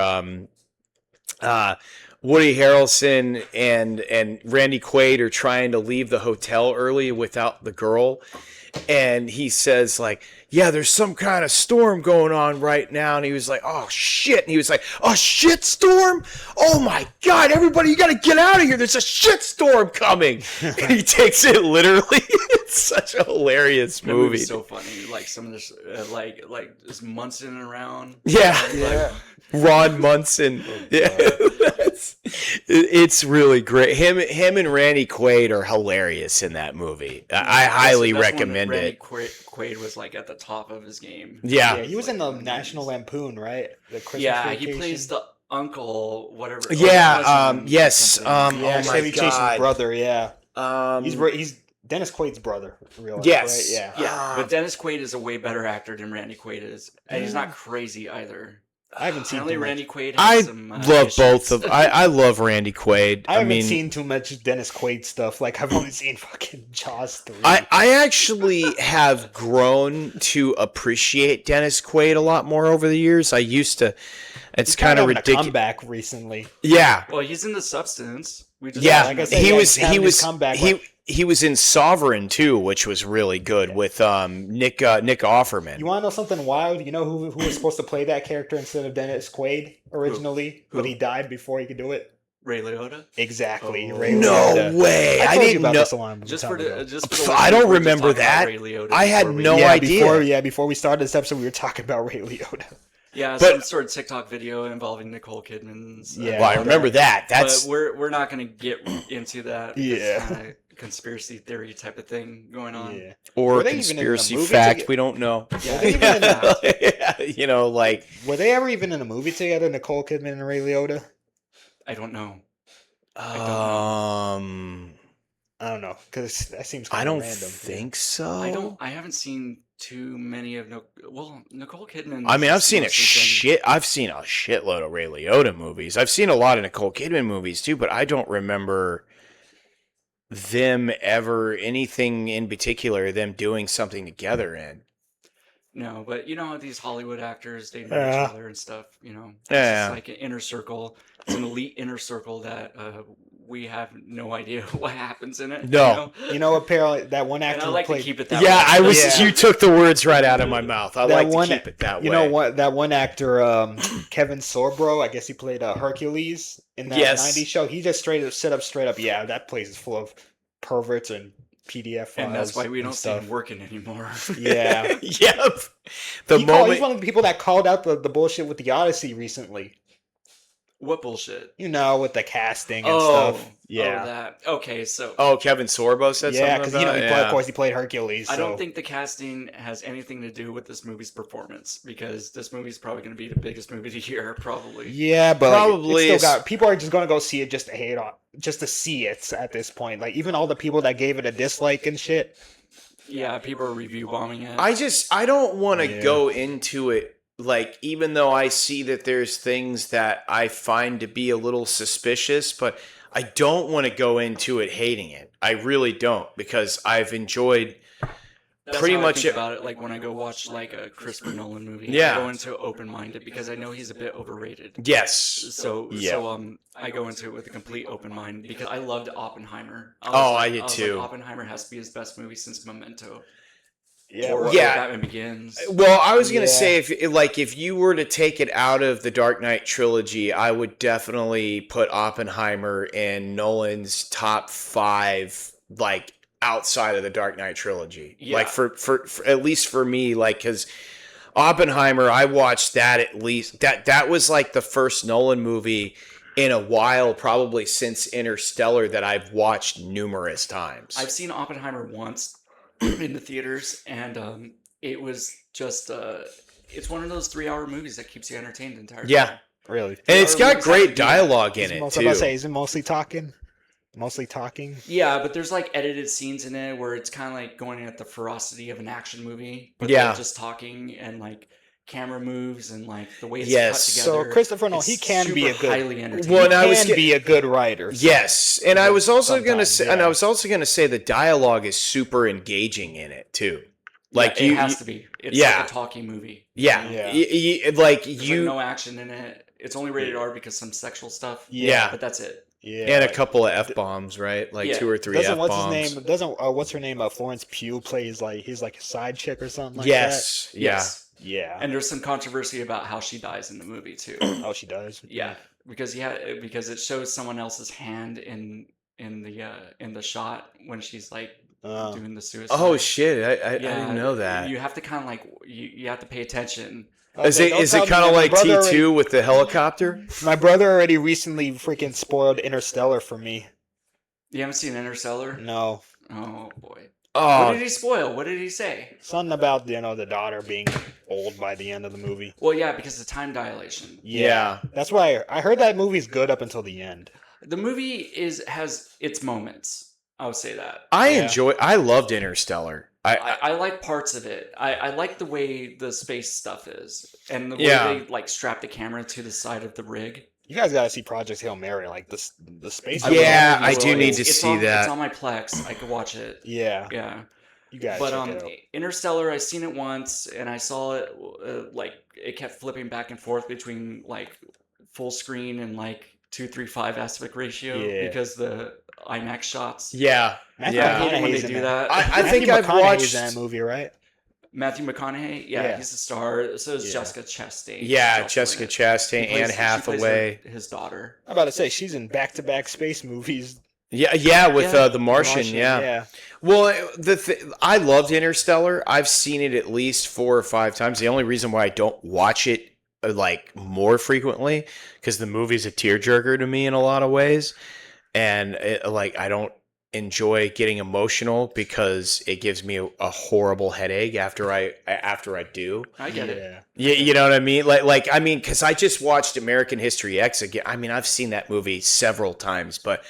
Woody Harrelson and Randy Quaid are trying to leave the hotel early without the girl, and he says like, "Yeah, there's some kind of storm going on right now," and he was like, "Oh shit!" And he was like, "A shit storm? Oh my god! Everybody, you got to get out of here! There's a shit storm coming!" And he takes it literally. It's such a hilarious The movie. movie's so funny. Like some of this, like just Munson around. Yeah. Like, Ron Munson. Yeah. It's really great. Him and Randy Quaid are hilarious in that movie. I highly that's when recommend Randy it. Quaid was like at the top of his game. Yeah. Yeah, he was in the National Lampoon, right? The Christmas Yeah, he Vacation. plays the uncle, whatever. Yeah, cousin, yes, something. Yeah, oh my Chevy Chase's God. brother. Yeah, Um, he's Dennis Quaid's brother. in Real life, Yes. right? Yeah. Yeah, but Dennis Quaid is a way better actor than Randy Quaid is, and he's not crazy either. I haven't seen Apparently, too much. Randy Quaid I has some. love issues. both of. I love Randy Quaid. I haven't mean, seen too much Dennis Quaid stuff. Like I've only seen fucking Jaws 3. I actually have grown to appreciate Dennis Quaid a lot more over the years. I used to. It's He's kind of having a ridiculous. comeback recently. Yeah, Well, he's in The Substance. We just yeah. like I said, he yeah, was. he's having He his was. comeback, He was in Sovereign too, which was really good with Nick Offerman. You want to know something wild? You know who was supposed to play that character instead of Dennis Quaid originally, Who? but he died before he could do it. Ray Liotta. Exactly. Oh. Ray No Liotta. way! I I told you didn't about know. this a long Just time for ago. the just for the I don't listeners, we were just remember talking about that. Ray Liotta I had before we- no yeah, idea. before we started this episode, we were talking about Ray Liotta. Yeah, But- some sort of TikTok video involving Nicole Kidman's. Yeah. Well, I remember that. That's But we're not going to get into that. because Yeah. it's kinda conspiracy theory type of thing going on. Yeah. or Were a they even in the conspiracy movie fact. toge- We don't know. Yeah, they even in Yeah, you know, like Were they ever even in a movie together, Nicole Kidman and Ray Liotta? I don't know. I don't know, because that seems I kind of don't random. think so. I haven't seen too many of Nicole Kidman. I mean, I've has seen a mostly been- I've seen a shitload of Ray Liotta movies. I've seen a lot of Nicole Kidman movies too, but I don't remember them ever anything in particular. Them doing something together in. No, but you know how these Hollywood actors they know Yeah. each other and stuff. You know, it's Yeah. just like an inner circle. It's an elite inner circle that we have no idea what happens in it. No. You know, apparently that one And actor I who like to played. keep it that Yeah, way. I was. Yeah. You took the words right out of my mouth. I That like one- to keep it that way. You know what? That one actor, Kevin Sorbo, I guess he played Hercules in that Yes. '90s show. He just straight up, yeah, that place is full of perverts and PDF files. And that's why we don't see stuff. him working anymore. Yeah. Yep. The He's moment. one of the people that called out the bullshit with the Odyssey recently. What bullshit? You know, with the casting and Oh, stuff. Yeah. Oh, that. Okay, so Oh, Kevin Sorbo said Yeah, something because about it? of course he played Hercules. I don't so- think the casting has anything to do with this movie's performance because this movie's probably going to be the biggest movie of the year, probably. Yeah, but Probably it's still is- got people are just gonna go see it just to hate on, just to see it at this point. Like even all the people that gave it a dislike and shit. Yeah, people are review bombing it. I don't want to Yeah. go into it like, even though I see that there's things that I find to be a little suspicious, but I don't want to go into it hating it. I really don't, because I've enjoyed That's pretty how much I think it- about it. Like when I go watch like a Christopher Nolan movie, Yeah. I go into open minded because I know he's a bit overrated. yes. So Yeah. I go into it with a complete open mind because I loved Oppenheimer. I did was too. Like, Oppenheimer has to be his best movie since Memento. Yeah, Or Yeah. Batman Begins. Well, I was gonna Yeah. say if you were to take it out of the Dark Knight trilogy, I would definitely put Oppenheimer in Nolan's top 5, like outside of the Dark Knight trilogy. Yeah. Like for at least for me, like, because Oppenheimer, I watched that at least. That was like the first Nolan movie in a while, probably since Interstellar, that I've watched numerous times. I've seen Oppenheimer once in the theaters, and it was just it's one of those 3-hour movies that keeps you entertained the entire Yeah. time. Really. And it's got great Yeah. dialogue in it, I'm too. about to say, is it mostly talking? Mostly talking? Yeah, but there's like edited scenes in it where it's kind of like going at the ferocity of an action movie, but Yeah. they're just talking and like camera moves and like the way it's Yes. cut together. So Christopher Nolan, it's he can be a super good, highly entertaining. Well, and I he was can get- be a good writer. so- Yes, and I was also going to Sometimes, say, yeah. and I was also going to say, the dialogue is super engaging in it too. Like Yeah, it has to be. It's yeah. like a talking movie. Yeah, Yeah. like There's you, like no action in it. It's only rated R because some sexual stuff. Yeah. But that's it. Yeah. and a like, couple of F bombs, right? Like Yeah. 2 or 3 doesn't F what's bombs. his name? Doesn't what's her name? Florence Pugh plays like he's like a side chick or something like Yes, yeah. Yes. that. Yeah. And there's some controversy about how she dies in the movie too. Oh, she does. Yeah, because it shows someone else's hand in the shot when she's like doing the suicide. Oh shit! I didn't know that. You have to kind of like you have to pay attention. Is Okay, it don't is tell it me kind that. of My like brother T2 with the helicopter? My brother already recently freaking spoiled Interstellar for me. You haven't seen Interstellar? No. Oh boy. What Oh, did he spoil? What did he say? Something about, the daughter being old by the end of the movie. Well, yeah, because of time dilation. Yeah. That's why I heard that movie's good up until the end. The movie has its moments. I would say that. I loved Interstellar. I like parts of it. I like the way the space stuff is, and the way Yeah. they like strap the camera to the side of the rig. You guys gotta see Project Hail Mary, like the space. Yeah, movie I is do like- need to It's see on, that. It's on my Plex. I could watch it. Yeah, Yeah, you guys. but check it out. Interstellar, I seen it once, and I saw it like it kept flipping back and forth between like full screen and like 2:3:5 aspect ratio Yeah. because the IMAX shots. Yeah, Matthew I hate it when McConaughey's they in do that. that. I think I've McConaughey's watched. in that movie, right? Matthew McConaughey, yeah, he's a star. So is Yeah. Jessica Chastain. Yeah, She's also Jessica in it. Chastain, She plays- Anne she plays Hathaway. his daughter. I'm about to say she's in back-to-back space movies. Yeah, with Yeah. the Martian. Yeah. yeah. Well, I loved Interstellar. I've seen it at least 4 or 5 times. The only reason why I don't watch it like more frequently because the movie's a tearjerker to me in a lot of ways, and I don't enjoy getting emotional because it gives me a horrible headache after I do. I get it. Yeah. Yeah, you know what I mean? Because I just watched American History X again. I mean, I've seen that movie several times, but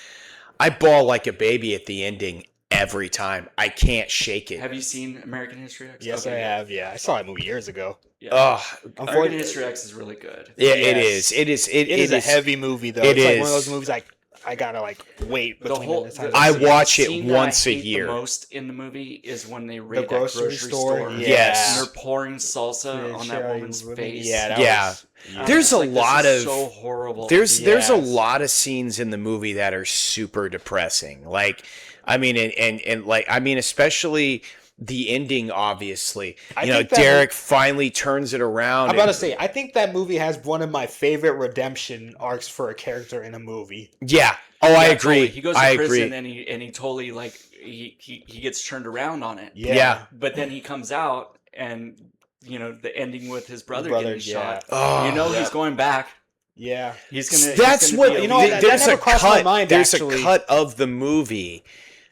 I bawl like a baby at the ending every time. I can't shake it. Have you seen American History X? Yes, Okay, I yeah. have. Yeah, I saw that movie years ago. Yeah. Oh, American History X is really good. yeah, Yes. it is. It is a heavy movie though. It It's like one of is. those movies I gotta like wait between the time. I the watch it scene that once I a hate year. The most in the movie is when they raid that grocery grocery store? store. Yes. And they're pouring salsa Yeah, on sure, that woman's face. Yeah, that Yeah. was- I'm There's just a like, this lot is of- so horrible. There's a Yes. lot of scenes in the movie that are super depressing. Like, I mean, and like, I mean, especially the ending. Obviously, I you know, think that Derek finally turns it around. I'm about to and- say, I think that movie has one of my favorite redemption arcs for a character in a movie. Yeah. Oh, I Yeah, agree. totally. He goes to I prison agree. and he totally like he gets turned around on it. Yeah. But then he comes out and the ending with his brother getting yeah. shot. Oh, He's going back. Yeah. He's gonna. That's he's gonna what be a know, leader. that there's never a crossed my cut. mind, There's actually. a cut of the movie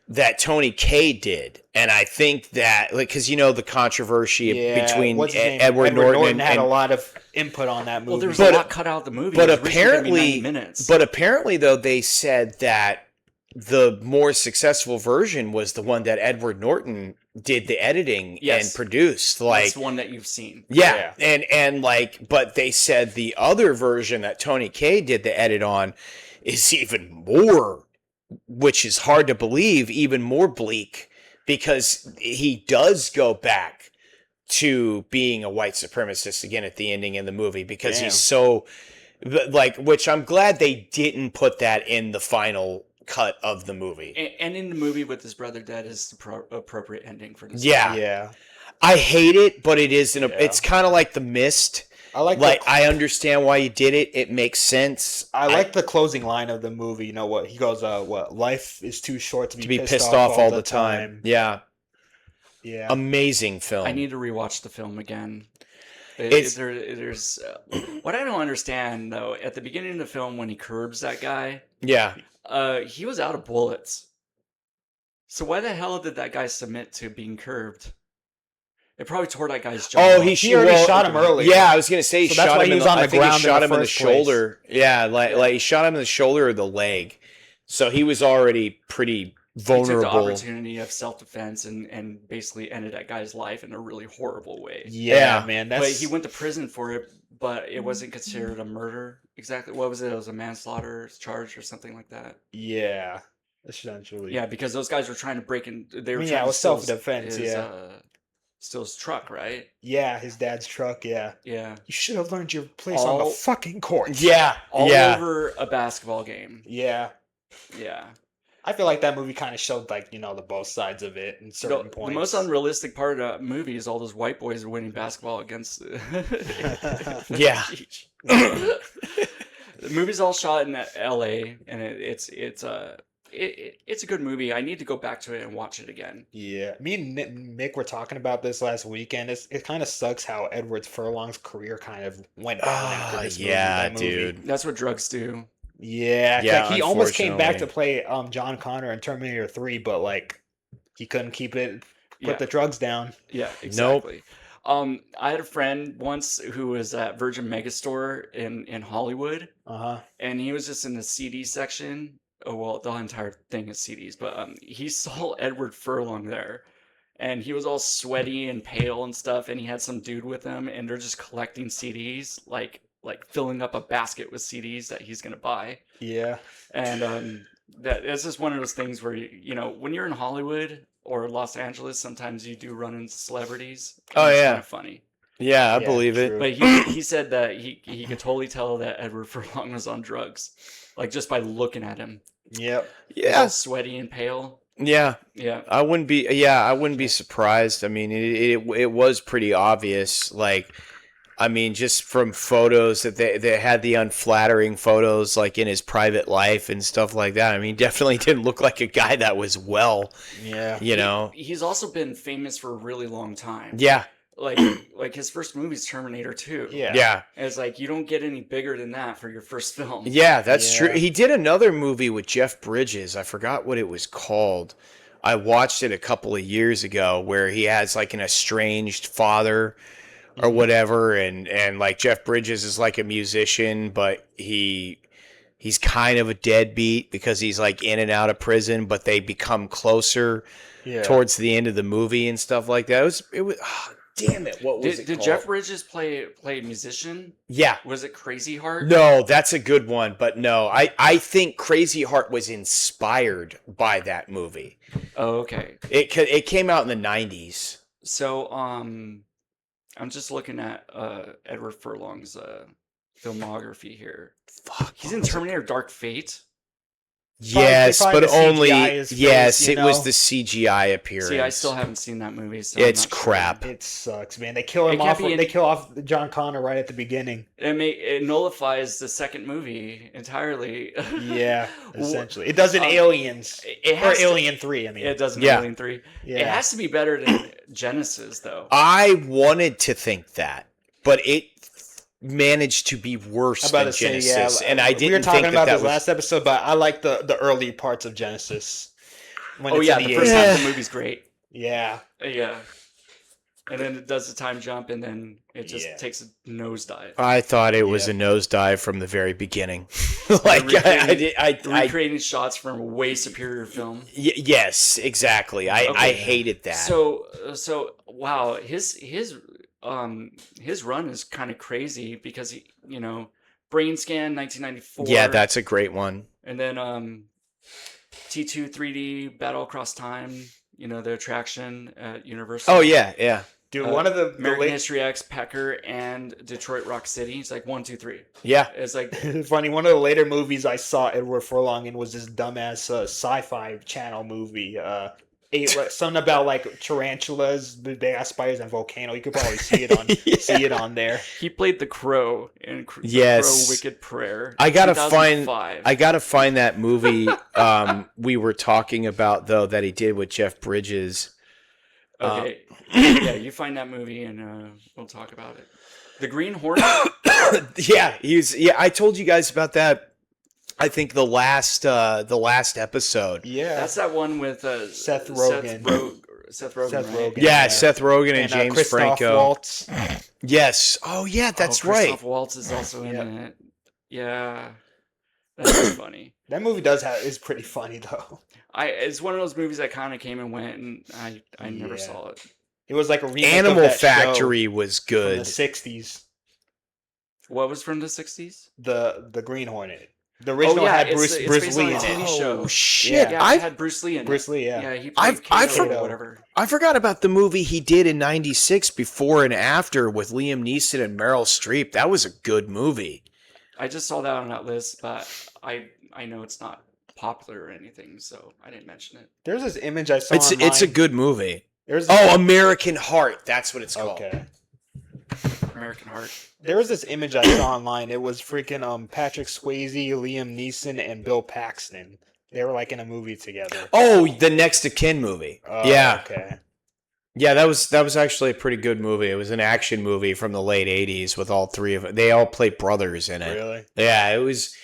that Tony Kaye did, and I think that because the controversy Yeah. between What's his name? Edward Norton had and a lot of input on that movie. Well, there was But- a lot cut out of the movie. but It was originally gonna be 90 apparently- minutes. But apparently, though, they said that the more successful version was the one that Edward Norton did the editing Yes. and produced. Like, that's one that you've seen. yeah, and but they said the other version that Tony Kaye did the edit on is even more, which is hard to believe, even more bleak because he does go back to being a white supremacist again at the ending in the movie because Damn. he's so which I'm glad they didn't put that in the final cut of the movie. And in the movie with his brother dead is the appropriate ending for this. Yeah. yeah. I hate it, but it is Yeah. it's kind of like The Mist. I like I understand why you did it. It makes sense. I like the closing line of the movie. You know what he goes? What life is too short to be pissed off all the time. Yeah. Yeah. Amazing film. I need to rewatch the film again. It's There's what I don't understand though. At the beginning of the film, when he curbs that guy, yeah. he was out of bullets. So why the hell did that guy submit to being curbed? It probably tore that guy's jaw. Oh, off. He already shot him earlier. Yeah, I was gonna say So that's shot why him he in was the, on the I think ground he shot in the him in the first place. shoulder. Yeah, like he shot him in the shoulder or the leg. So he was already pretty He took the vulnerable. opportunity of self-defense and basically ended that guy's life in a really horrible way. Yeah, man. But That's he went to prison for it, but it wasn't considered a murder. Exactly. What was it? It was a manslaughter charge or something like that. yeah, essentially. Yeah, because those guys were trying to break in. They were I mean, trying yeah, it to was steal self-defense, his, yeah. steal his truck, right? Yeah, his dad's truck. Yeah. Yeah. You should have learned your place on the All- fucking court. Yeah, All yeah. over a basketball game. Yeah. Yeah. I feel like that movie kind of showed like the both sides of it in certain The points. most unrealistic part of that movie is all those white boys winning basketball against. Yeah. The movie's all shot in L.A. and it's a good movie. I need to go back to it and watch it again. Yeah, me and Mick were talking about this last weekend. It kind of sucks how Edward Furlong's career kind of went down after this yeah, movie. dude. That's what drugs do. Yeah, Yeah, like he almost came back to unfortunately. play John Connor in Terminator 3, but like he couldn't keep it, put Yeah. the drugs down. Yeah, exactly. I had a friend once who was at Virgin Megastore in Hollywood, Uh-huh. and he was just in the CD section. Oh well, the entire thing is CDs, but he saw Edward Furlong there, and he was all sweaty and pale and stuff, and he had some dude with him, and they're just collecting CDs, like filling up a basket with CDs that he's gonna buy, Yeah. and that's just one of those things where when you're in Hollywood or Los Angeles, sometimes you do run into celebrities. Oh, it's yeah. kind of funny. Yeah, I Yeah, believe it. true. But he said that he could totally tell that Edward Furlong was on drugs, like just by looking at him. Yep. He's all Yeah, sweaty and pale. yeah. Yeah, I wouldn't be. Yeah, I wouldn't be surprised. I mean, it was pretty obvious. Like, I mean, just from photos that they had the unflattering photos, like in his private life and stuff like that. I mean, definitely didn't look like a guy that was well. Yeah. You know. he's also been famous for a really long time. Yeah. Like his first movie's Terminator 2. Yeah. Yeah. And it's like you don't get any bigger than that for your first film. Yeah, that's Yeah. true. He did another movie with Jeff Bridges. I forgot what it was called. I watched it a couple of years ago where he has like an estranged father or whatever, and like Jeff Bridges is like a musician, but he's kind of a deadbeat because he's like in and out of prison, but they become closer Yeah. towards the end of the movie and stuff like that. It was damn it, what was it Did called? Jeff Bridges play a musician? Yeah. Was it Crazy Heart? No, that's a good one, but no, I think Crazy Heart was inspired by that movie. Oh, okay. It came out in the 90s. So I'm just looking at Edward Furlong's filmography here. Fuck. He's in Terminator Dark Fate. Yes, Probably but the only CGI is yes, fake, it was the CGI appearance. See, I still haven't seen that movie. So I'm It's not sure. crap. It sucks, man. They kill him It can't off. be They kill off John Connor right at the beginning. It nullifies the second movie entirely. Yeah, essentially. It does in Um, Aliens. It Or has to- Alien 3, I mean. It does in Yeah. Alien 3. It Yeah. has to be better than Genesis, though. I wanted to think that, but it managed to be worse I'm about than to say, Genesis, yeah. and I We didn't were talking think about that this was. last episode, but I like the early parts of Genesis. When Oh it's yeah, in the first half Yeah. of the movie's great. Yeah. Yeah. And then it does the time jump, and then it just Yeah. takes a nosedive. I thought it was Yeah. a nosedive from the very beginning. Like I Recreating shots from a way superior film. yes, exactly. I Okay. hated that. So wow, his run is kind of crazy because Brain Scan 1994. Yeah, that's a great one. And then T2 3D Battle Across Time, the attraction at Universal. Oh yeah, yeah, Dude, one of the American late... History X, Pecker, and Detroit Rock City. It's like 1, 2, 3. yeah. It's like Funny, one of the later movies I saw Edward Furlong in was this dumbass sci-fi channel movie. Something about like tarantulas, big ass spiders, and volcano. You could probably see it on see it on there. he played the Crow in The Yes. Crow Wicked Prayer. I gotta 2005. find that movie we were talking about though that he did with Jeff Bridges. Okay. Yeah, you find that movie and we'll talk about it. The Green Hornet. Yeah, I told you guys about that. I think the last episode. Yeah. That's that one with Seth Rogen. Seth Rogen. Seth right? Rogen. Yeah, Seth Rogen and James Christoph Franco. Waltz. Yes. Oh yeah, that's right. Christoph Waltz is also in it. Yeah, that's funny. That movie is pretty funny though. It's one of those movies that kind of came and went, and I never Yeah. saw it. It was like a remake Animal of that Factory show was from good. the 60s. What was from the 60s? The Green Hornet. The original had Bruce based on Lee a in TV it. show. Oh shit! Yeah, it had Bruce Lee in it. Bruce Lee, yeah. Yeah, he I've played for- Kato or whatever. I forgot about the movie he did in '96, Before and After, with Liam Neeson and Meryl Streep. That was a good movie. I just saw that on that list, but I know it's not popular or anything, so I didn't mention it. There's this image I saw It's a online. good movie. There's American Heart. That's what it's called. okay. American Heart. There was this image I saw online. It was freaking Patrick Swayze, Liam Neeson, and Bill Paxton. They were like in a movie together. Oh, the Next of Kin movie. Oh, Yeah. Okay. Yeah, that was actually a pretty good movie. It was an action movie from the late '80s with all three of them. They all played brothers in it. Really? Yeah, it was.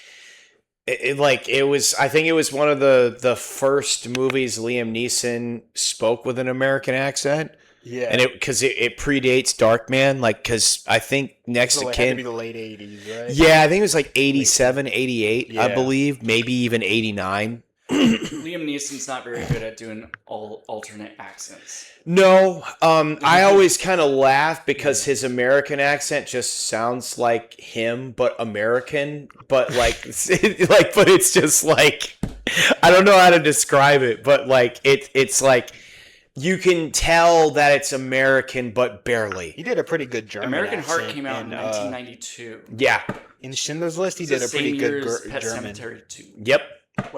It was. I think it was one of the first movies Liam Neeson spoke with an American accent, Yeah. and because it predates Darkman. Like, because I think Next So of it had to Kin. be the late 80s, right? Yeah, I think it was like 87, 88, I Yeah. believe, maybe even 89. Liam Neeson's not very good at doing all alternate accents. No, I always kind of laugh because his American accent just sounds like him, but American. But like, but it's just like, I don't know how to describe it, but like it's like you can tell that it's American, but barely. He did a pretty good German American Heart accent came out in in, 1992. Yeah. in Schindler's List, he It's did the a pretty same good year as Pet German. Sematary 2. Yep.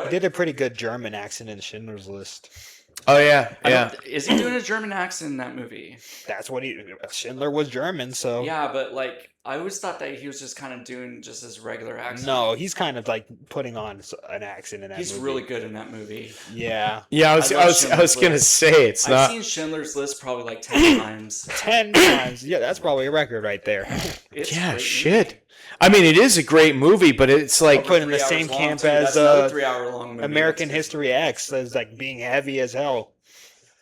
He did a pretty good German accent in Schindler's List. Oh yeah. Yeah. Is he doing a German accent in that movie? That's what Schindler was German, so. Yeah, but like I always thought that he was just kind of doing just his regular accent. No, he's kind of like putting on an accent in that He's movie. really good in that movie. Yeah. Yeah. I I was love I was Schindler's gonna List. say it's I've not. seen Schindler's List probably like 10 times. 10 times. Yeah, that's probably a record right there. It's a Yeah. great Shit. movie. I mean, it is a great movie, but it's I'll like put it in the 3 same hours long, camp too. as That's another 3-hour-long movie. American That's- History X, as like being heavy as hell.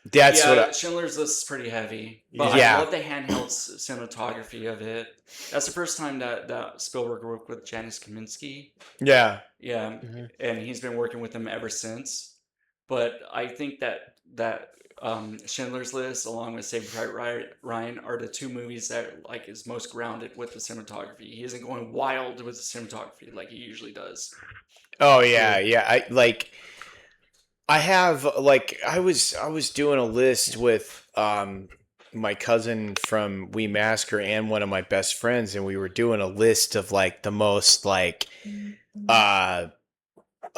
that's yeah, what. Schindler's List is pretty heavy, but Yeah. I love the handheld cinematography of it. That's the first time that Spielberg worked with Janusz Kaminski. Yeah. Yeah, Mhm. and he's been working with them ever since. But I think that Schindler's List, along with Saving Private Ryan, are the two movies that like is most grounded with the cinematography. He isn't going wild with the cinematography like he usually does. Oh yeah, yeah. I was doing a list with my cousin from We Masker and one of my best friends, and we were doing a list of like the most like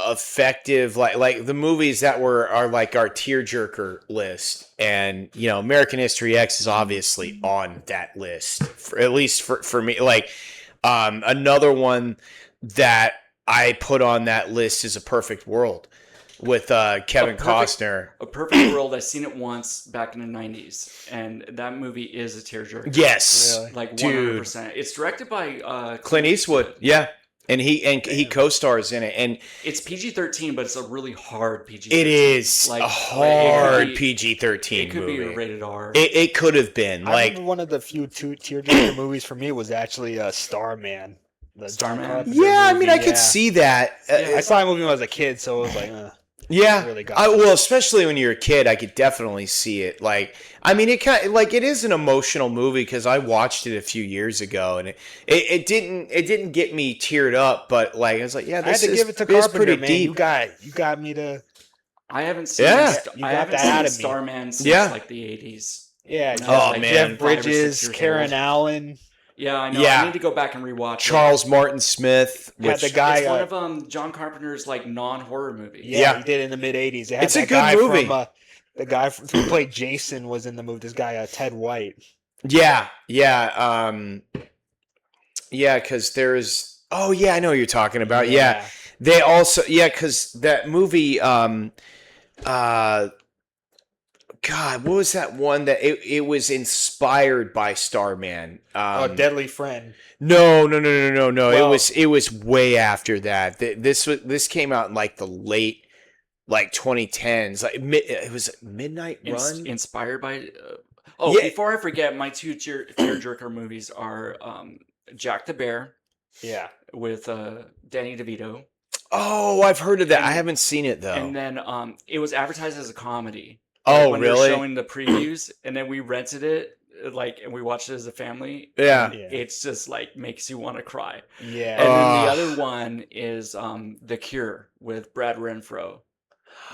effective like the movies that are like our tearjerker list, and you know American History X is obviously on that list at least for me. Like another one that I put on that list is A Perfect World with Kevin Costner. A Perfect World. I've seen it once back in the '90s, and that movie is a tearjerker. Yes, Really? Like Dude. 100%. It's directed by Clint Eastwood. Yeah, and he co-stars in it, and It's PG-13, but it's a really hard PG-13. it is Like, a it hard could be- PG-13 It could movie. be rated R. It could have been I like remember one of the few tearjerker movies for me was actually Starman. The John Starman? Carpenter yeah. I movie, mean, I could yeah. see that. Yeah. I saw that movie when I was a kid, so it was like, Yeah, really got me. well, especially when you're a kid, I could definitely see it. Like, I mean, it kind like it is an emotional movie because I watched it a few years ago, and it didn't get me teared up, but like I was like, yeah, I had this to is give it to this is Carpenter, pretty man. deep. You got me to. I haven't seen Yeah. You I got haven't that seen out of me. Starman since Yeah. like the 80s. Yeah. No, Oh, like, man. Jeff 5 or 6 Bridges, years Karen old. Allen. Yeah, I know. Yeah. I need to go back and rewatch Charles Martin Smith, Had which the guy. It's one of John Carpenter's like non-horror movies. Yeah, Yeah. he did in the mid '80s. It's a good movie. The guy who played Jason was in the movie. This guy, Ted White. yeah, because there's oh yeah, I know what you're talking about. Yeah. They also, because that movie, God, what was that one that it was inspired by Starman? Deadly Friend. No. Well- It was way after that. This came out in like the late 2010s. It was Midnight Run. Inspired by. Yeah. Before I forget, my two tearjerker movies are Jack the Bear Yeah. with Danny DeVito, Oh, I've heard of that. I And- haven't seen it though. and then it was advertised as a comedy. Oh, when they were really? showing the previews, and then we rented it, and we watched it as a family. Yeah. Yeah. It's just like makes you want to cry. Yeah. And then Ugh. the other one is The Cure with Brad Renfro.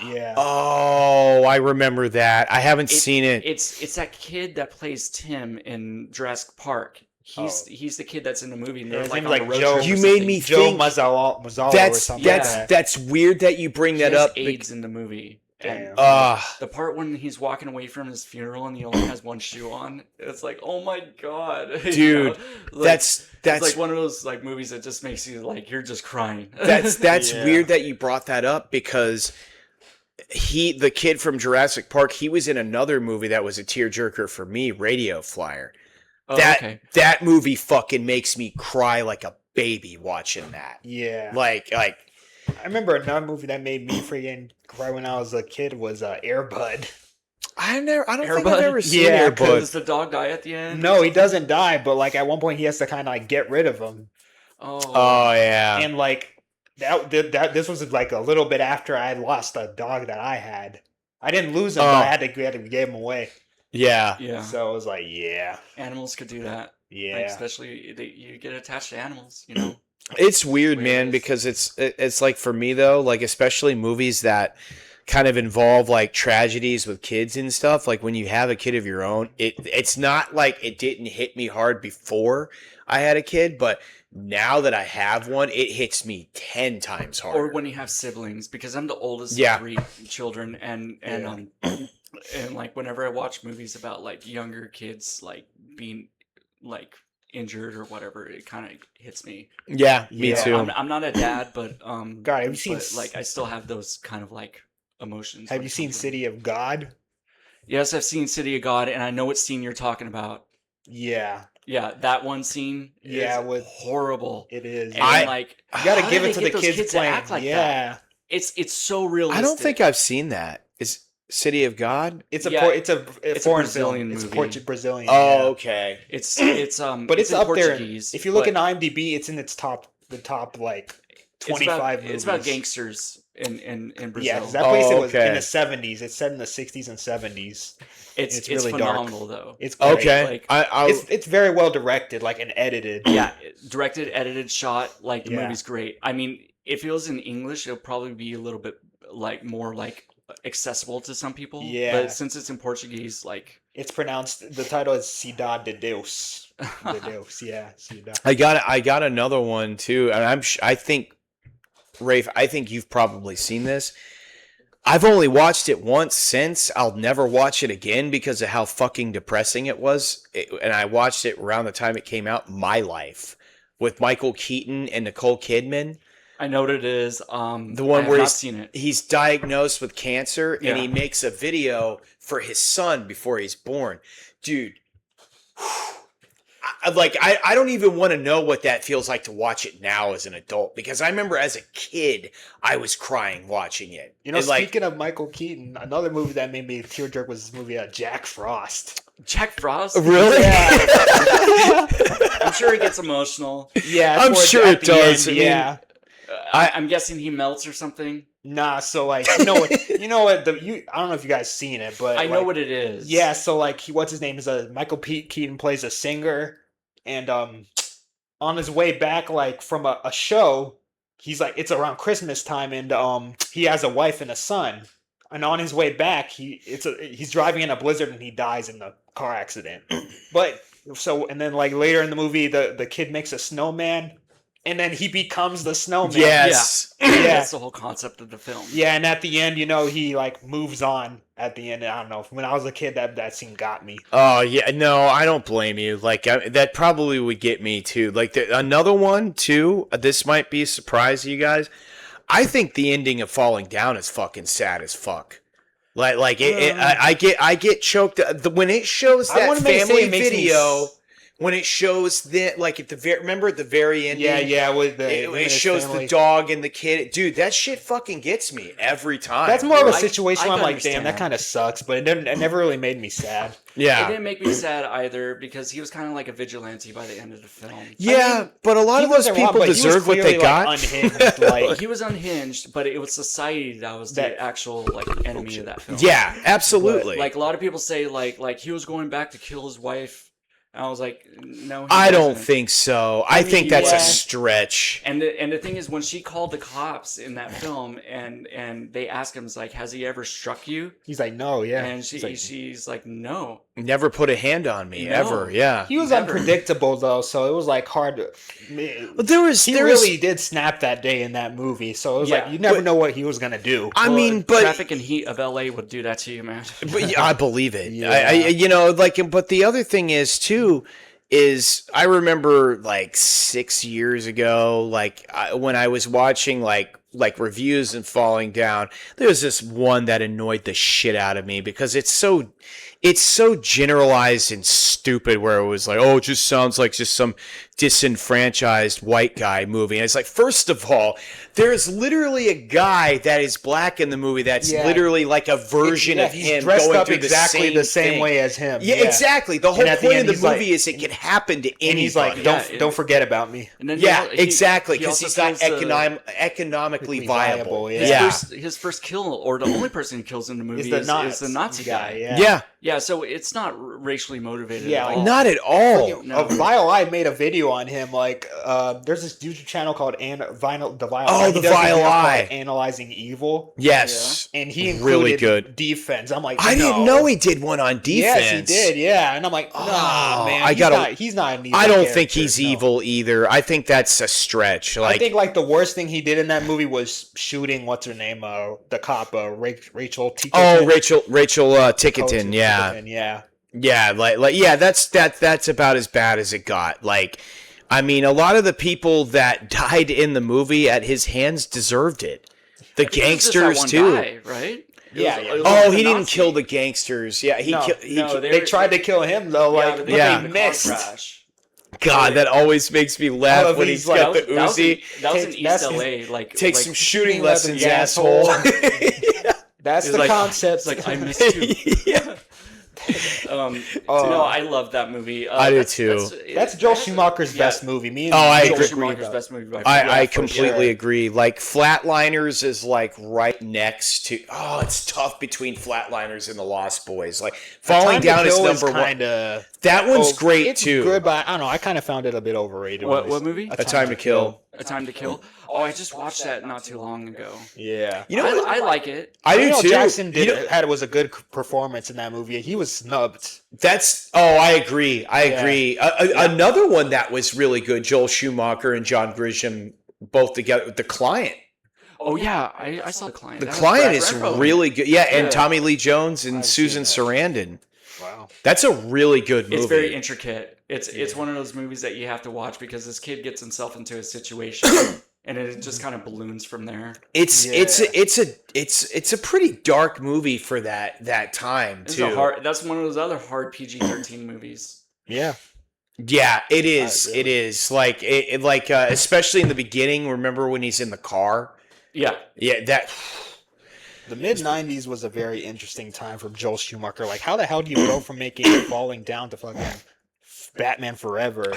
Yeah. Oh, I remember that. I haven't seen it. It's that kid that plays Tim in Jurassic Park. He's the kid that's in the movie. And they're His like name's on like a road Joe- trip or You made something. me Joe think. Mazzala or That's something that's like that. that's weird that you bring He that has up. AIDS in the movie. Damn. And Ah. the part when he's walking away from his funeral and he only has one shoe on, it's like, oh my god, you Dude, know? Like, that's it's like one of those like movies that just makes you like you're just crying. that's Yeah. weird that you brought that up because the kid from Jurassic Park, he was in another movie that was a tearjerker for me, Radio Flyer. Oh, that okay. that movie fucking makes me cry like a baby watching that. Yeah. Like I remember another movie that made me freaking cry when I was a kid was Air Bud. I don't think Air I've Bud? ever seen Yeah, Air Bud. Does the dog die at the end? No, he doesn't die, but like at one point he has to kind of like get rid of him, Oh, Oh yeah. and like that this was like a little bit after I had lost a dog that I had. I didn't lose him, but I had to give him away. Yeah. yeah. So it was like, yeah, Animals could do that. yeah. Like, especially you get attached to animals, you know. It's weird, Way it man, is. because it's like for me though, like especially movies that kind of involve like tragedies with kids and stuff. Like when you have a kid of your own, it's not like it didn't hit me hard before I had a kid, but now that I have one, it hits me 10 times harder. Or when you have siblings, because I'm the oldest Yeah. of 3 children, and and like whenever I watch movies about like younger kids like being like injured or whatever, it kind of hits me. Yeah, me Yeah. too. I'm not a dad, but God, have you seen but, like I still have those kind of like emotions. Have when you it seen comes to- City of God? Yes, I've seen City of God, and I know what scene you're talking about. Yeah, Yeah, that one scene. Yeah, is with- horrible. it is. And I- like you gotta how give did it to they the get those kids, kids to playing. act like that? Yeah, It's so realistic. I don't think I've seen that. Is City of God? it's a Yeah, it's a it's a foreign Brazilian film. movie. It's Brazilian. Oh, yeah. okay. It's But it's in up Portuguese. there. If you look but at IMDb, it's in the top like 25 movies. It's about gangsters in Brazil. Yeah, 'cause that place Oh, it was okay. in the 70s. It's set in the 60s and 70s. it's it's really dark. phenomenal though. It's great. Okay. Like- It's very well directed, like and edited. Yeah, directed, edited, shot. Like the Yeah. movie's great. I mean, if it was in English, it'll probably be a little bit like more like accessible to some people. Yeah. But since it's in Portuguese, like It's pronounced. The title is Cidade de Deus. De Deus, yeah, Cidade. I got another one too, and I think, Rafe, I think you've probably seen this. I've only watched it once since. I'll never watch it again because of how fucking depressing it was. And I watched it around the time it came out. My Life with Michael Keaton and Nicole Kidman. I know what it is. The I one have where not seen it. he's diagnosed with cancer and Yeah. he makes a video for his son before he's born. Dude, I don't even want to know what that feels like to watch it now as an adult, because I remember as a kid I was crying watching it. You know, And, like, speaking of Michael Keaton, another movie that made me tearjerk was this movie Jack Frost. Jack Frost. really? I'm sure he gets emotional. Yeah, I'm towards- sure at it the does. end, I mean- yeah. I'm guessing he melts or something. Nah, so like you know what I don't know if you guys seen it, but I know like, what it is. Yeah, so like what's his name is Michael Keaton plays a singer, and on his way back like from a show, he's like it's around Christmas time, and he has a wife and a son, and on his way back he's driving in a blizzard and he dies in the car accident. But and then like later in the movie the kid makes a snowman. And then he becomes the snowman. Yes. Yeah. That's the whole concept of the film. Yeah, and at the end, he like moves on at the end. I don't know. When I was a kid, that scene got me. Oh yeah, no, I don't blame you. Like that probably would get me too. Like another one too. This might be a surprise to you guys. I think the ending of Falling Down is fucking sad as fuck. I get choked when it shows I that wanna say family it makes me video. When it shows that, like at the remember at the very end, with it shows the dog and the kid. Dude, that shit fucking gets me every time. That's more of a I- situation I where I'm like, understand. damn, that kind of sucks, but it never really made me sad. It Yeah, didn't make me sad either because he was kind of like a vigilante by the end of the film. yeah, but a lot He of those wasn't wrong, people but he was deserve what they clearly, got. unhinged, like, He was unhinged, but it was society that was the That- actual like enemy of that film. Yeah, absolutely. Like a lot of people say like he was going back to kill his wife. And I was like, no, he I don't wasn't. think so. I think that's yeah. a stretch. And the thing is, when she called the cops in that film, and they asked him, like, has he ever struck you? he's like, no, yeah. And He's like, she's like, no. Never put a hand on me No. ever. Yeah. he was Never. unpredictable though, so it was like hard to. But he He really did snap that day in that movie, so it was Yeah, like you never but- know what he was gonna do. I mean, but traffic and heat of LA would do that to you, man. But yeah, I believe it. Yeah. But the other thing is too, is I remember like 6 years ago, when I was watching like reviews and Falling Down, there was this one that annoyed the shit out of me because it's so generalized and stupid where it was like, oh, it just sounds like just some disenfranchised white guy movie. And it's like, first of all, there's literally a guy that is black in the movie that's Yeah. literally like a version of he's him dressed going up through exactly the same thing. way as him. Yeah, exactly. The whole at the point end, of he's the like- movie is it can happen to anybody. And he's like, don't forget about me. And then yeah, he exactly, because also he's not kills the- economically viable, viable. yeah. His first kill, or the only person he kills in the movie, Is the Nazi guy. Yeah. Yeah, Yeah, so it's not racially motivated. Yeah, at all. not at all. No. Vile Eye made a video on him. Like, there's this YouTube channel called the Vile Oh, Eye. the He does a Vile video called Eye. Analyzing Evil, Yes. and he included Really good. defense. I'm like, I didn't no. know he did one on defense. Yes, he did. Yeah, and I'm like, nah, Oh, man. He's not an evil I don't character, think he's no. evil either. I think that's a stretch. I Like, think like the worst thing he did in that movie was shooting what's her name, the cop, Rachel. oh, Tickerton. Rachel Tickerton. Yeah, Tickerton, yeah. yeah, yeah. That's about as bad as it got. Like, I mean, a lot of the people that died in the movie at his hands deserved it. The I think it was just that gangsters one too. guy, right? Yeah, It yeah. was Oh, like he the didn't Nazi. kill the gangsters. Yeah, he No, killed. no, They tried to kill him though. Yeah, Like, but but yeah. they in a car missed. crash. God, that always makes me laugh Oh, when he's he's like- got the That was in- Uzi. That was in Take- East that's- LA. Like, Take like, some shooting lessons, lessons, asshole. asshole. That's He's the like- concept. It's like I missed you. Yeah. Oh. No, I love that movie. I do too. That's Joel that's- Schumacher's yeah. best movie. Me and Oh, I Joel agree. Schumacher's though. best movie by far. I for completely sure. agree. Like, Flatliners is like right next to. Oh, it's tough between Flatliners and The Lost Boys. Like, Falling Down is number one. Kinda, That one's great it's too. good, but I don't know. I kind of found it a bit overrated. What honestly. movie? A Time to Kill. A Time to Kill. Oh, I just watched that not too long ago. Yeah. You know what? I like it. I do Samuel too. Jackson You know- was a good performance in that movie. He was snubbed. That's. Oh, I agree. I Yeah. agree. Another one that was really good. Joel Schumacher and John Grisham both together. The Client. Oh yeah, I saw the client. The That was Client Brad is Renfro. really good. Yeah, and Yeah. Tommy Lee Jones and I've Susan seen Sarandon. Wow. That's a really good movie. It's very intricate. It's one of those movies that you have to watch because this kid gets himself into a situation and it just kind of balloons from there. It's Yeah. it's a pretty dark movie for that time It's too. that's one of those other hard PG-13 movies. Yeah. Yeah, it is. really. It is like especially in the beginning. Remember when he's in the car? Yeah. Yeah, that. The mid '90s was a very interesting time for Joel Schumacher. Like, how the hell do you go from making Falling Down to fucking Batman Forever,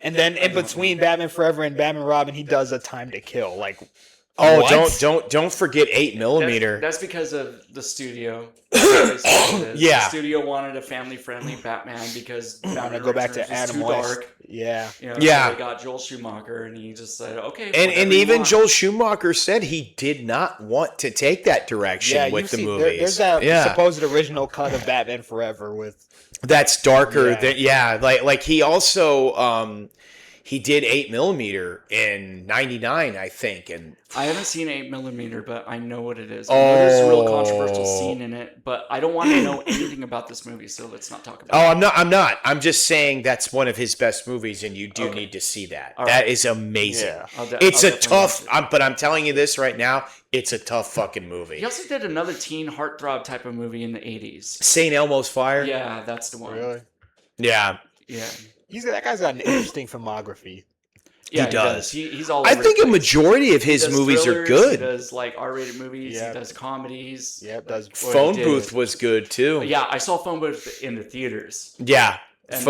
and then in between Batman Forever and Batman Robin, he does A Time to Kill? Like, Oh, what? don't forget 8mm. That's because of the studio. That's basically what it is. Yeah. The studio wanted a family-friendly Batman because I'm Batman gonna go back Returns to was Adam too West. dark. Yeah. You know, Yeah. So they got Joel Schumacher, and he just said, "Okay." And whatever you even want. Joel Schumacher said he did not want to take that direction Yeah, with the there- movies. there's that yeah. supposed original cut of Batman Forever with That's darker Yeah. than like he also he did 8mm in '99, I think, and I haven't seen 8mm, but I know what it is. I know there's a real controversial scene in it, but I don't want to know anything about this movie, so let's not talk about it. I'm not. I'm just saying that's one of his best movies, and you do need to see that. All that right. is amazing. Yeah. It's I'll a definitely tough, watch it. but I'm telling you this right now, it's a tough fucking movie. He also did another teen heartthrob type of movie in the 80s. St. Elmo's Fire? Yeah, that's the one. Really? Yeah. Yeah. That guy's got an interesting filmography. Yeah, He does. He's all I over think the a place. majority of He his does movies are thrillers, good. He does like R-rated movies. Yeah. He does comedies. Yep, does Phone Booth was good too. Yeah, I saw Phone Booth in the theaters, Yeah. and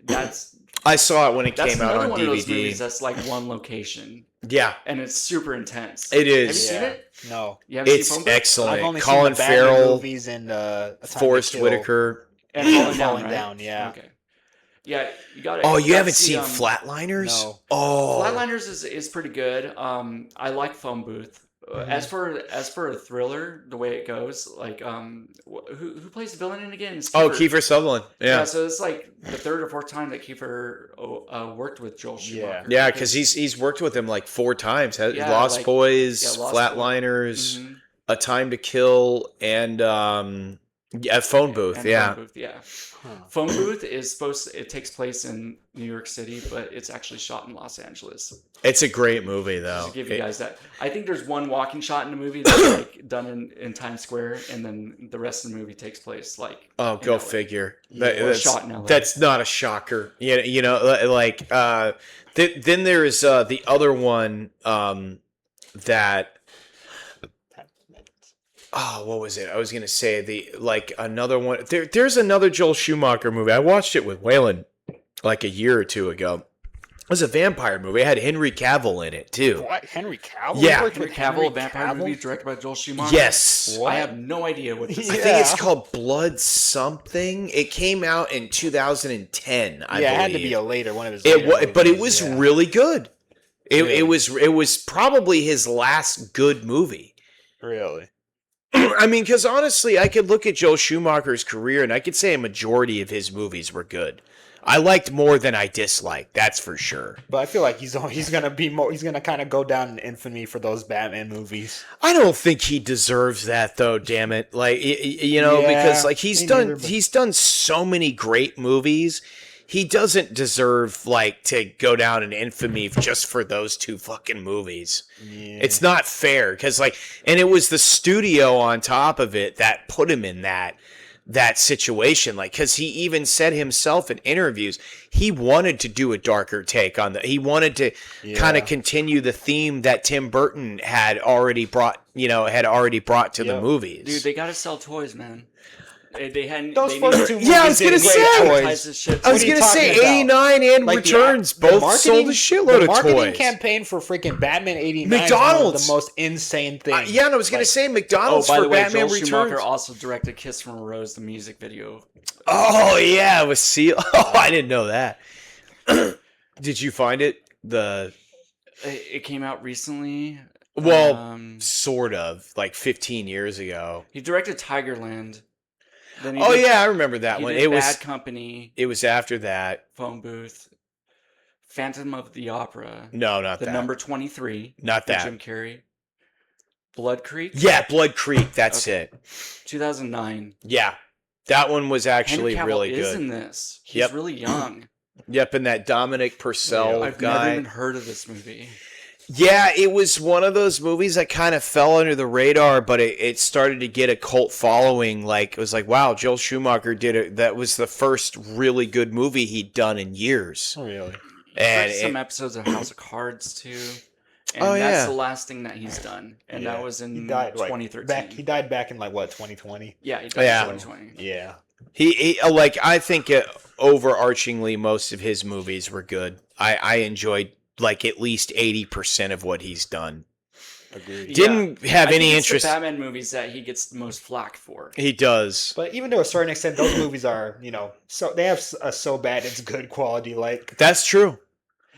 that's I saw it when it that's came out another on one of those DVD. movies that's like one location, Yeah. and it's super intense. It is. Have you seen Yeah. it? No. You haven't It's seen Phone Booth? excellent. I've only Colin seen the Batman Farrell, movies and A Time to Forrest Kill. Whitaker. And Falling Down, Falling right? Down, yeah. Okay. Yeah, you got it. Oh, you haven't seen Flatliners? No. Oh. Flatliners is pretty good. I like Phone Booth. As for a thriller, the way it goes, like who plays the villain in it again? It's Kiefer Sutherland. Yeah. So it's like the third or fourth time that Kiefer worked with Joel Schumacher. Yeah, because he's worked with him like 4 times. Yeah, Lost like- Boys, yeah, Lost Flatliners, Mhm. A Time to Kill, and Phone Booth. And Yeah. Phone Booth, yeah. Huh. Phone Booth it takes place in New York City, but it's actually shot in Los Angeles. It's a great movie, though. Just to give you guys that. I think there's one walking shot in the movie that's like done in Times Square, and then the rest of the movie takes place like. Oh, in go LA. figure. Or shot in LA. That's not a shocker. You know, like then there's the other one that. Oh, what was it? I was gonna say another one. There's another Joel Schumacher movie. I watched it with Waylon like a year or two ago. It was a vampire movie. It had Henry Cavill in it too. What? Henry Cavill? Yeah. Worked Henry with Cavill, a vampire Cavill? movie directed by Joel Schumacher. Yes. What? I have no idea what this I is. think it's called Blood something. It came out in 2010. I Yeah, it believe. had to be a later one of his. It later was, but it movies, was yeah. really good. Really? It was probably his last good movie. Really. I mean, because honestly, I could look at Joel Schumacher's career and I could say a majority of his movies were good. I liked more than I disliked. That's for sure. But I feel like he's gonna be more. He's gonna kind of go down in infamy for those Batman movies. I don't think he deserves that, though. Damn it, like you know, Yeah, because like he's me done neither, but- he's done so many great movies. He doesn't deserve like to go down in infamy just for those 2 fucking movies. Yeah. It's not fair because and it was the studio on top of it that put him in that situation. Like, because he even said himself in interviews he wanted to do a darker take on he wanted to kind of continue the theme that Tim Burton had already brought to the movies. Dude, they gotta sell toys, man. They hadn't. Those they first need- 2 movies. Yeah, I was gonna did great say. toys. advertise this shit. I was What are you gonna say talking about? 89 and Like, Returns the both marketing- sold a shitload the of marketing toys. campaign for freaking Batman '89 McDonald's. was the most insane thing. Yeah, and I was gonna say McDonald's Oh, by for the way, Batman Joel Returns. Schumacher also directed "Kiss from a Rose," the music video. Oh yeah, it was Seal. Oh, I didn't know that. Did you find it? It came out recently. Well, sort of, like 15 years ago. He directed Tigerland. Then he Oh did- yeah, I remember that he one. did It was Bad Company, it was after that. Phone Booth, Phantom of the Opera, No, not The that. Number 23, Not with that. Jim Carrey, Blood Creek, Yeah, Blood Creek. That's Okay. it. 2009. Yeah, that one was actually Henry Cavill really is good. in this. He's Yep. really young. Yep, and that Dominic Purcell I've guy. never even heard of this movie. Yeah, it was one of those movies that kind of fell under the radar, but it started to get a cult following. Like, it was like, wow, Joel Schumacher did it. That was the first really good movie he'd done in years. Oh, really? And Some episodes of House of Cards too. And Oh, that's yeah. the last thing that he's done. And that was in He died 2013. He died back in like what 2020. Yeah, he died Yeah. in 2020. Yeah. he like, I think overarchingly, most of his movies were good. I enjoyed like at least 80% of what he's done. Agreed. Didn't have I any think it's interest. the Batman movies that he gets the most flack for. He does. But even to a certain extent, those movies are, so they have a so bad it's good quality. Like, That's true.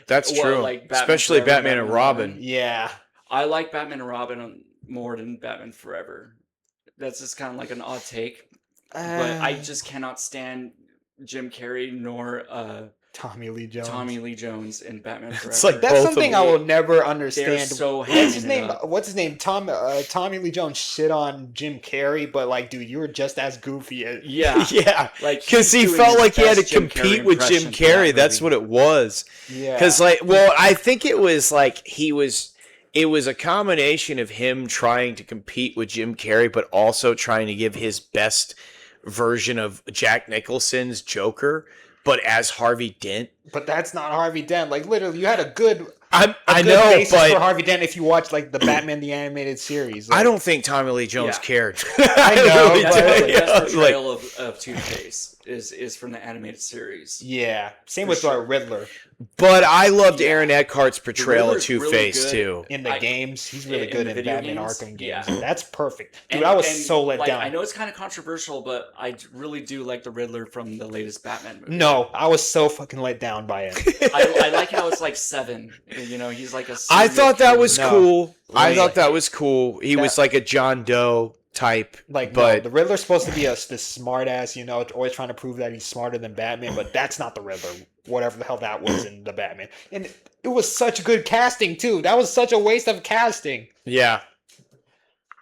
That's Well, true. like Batman Especially Forever, Batman and Batman Robin. yeah, I like Batman and Robin more than Batman Forever. That's just kind of like an odd take. But I just cannot stand Jim Carrey nor Tommy Lee Jones. Tommy Lee Jones in Batman Forever. It's like That's both something of I them. will never understand. They're so What's his hamming it name? up. What's his name? Tommy Lee Jones shit on Jim Carrey, but like, dude, you were just as goofy as. Yeah. Yeah, Like, because he's he doing felt his like he had to best Jim Carrey compete with Jim impression for Carrey. that That's movie. what it was. Yeah. Because, like, well, I think it was like it was a combination of him trying to compete with Jim Carrey, but also trying to give his best version of Jack Nicholson's Joker, but as Harvey Dent. But that's not Harvey Dent. Like, literally, you had a good. I good know, basis for but Harvey Dent if you watch like the Batman the Animated Series. I Like, don't think Tommy Lee Jones Yeah. cared. I know, really but- don't. That's the best Like, portrayal of Two-Face is from the animated series. Yeah. Same For with sure. Riddler but I loved Aaron Eckhart's portrayal of Riddler's really Two-Face good. too. in the games. He's really in good the in video Batman games? Arkham games. Yeah. That's perfect, dude. And- I was and, so let like, down. I know it's kind of controversial, but I really do like the Riddler from the latest Batman movie. No, I was so fucking let down by it. I like how it's like 7. You know, he's like a. I serial thought that killer. was No. cool. I Wait. thought that was cool. He was That- like a John Doe type, Like, but no, the Riddler's supposed to be this smart ass, you know, always trying to prove that he's smarter than Batman, but that's not the Riddler. Whatever the hell that was in the Batman, and it was such good casting too. That was such a waste of casting. yeah.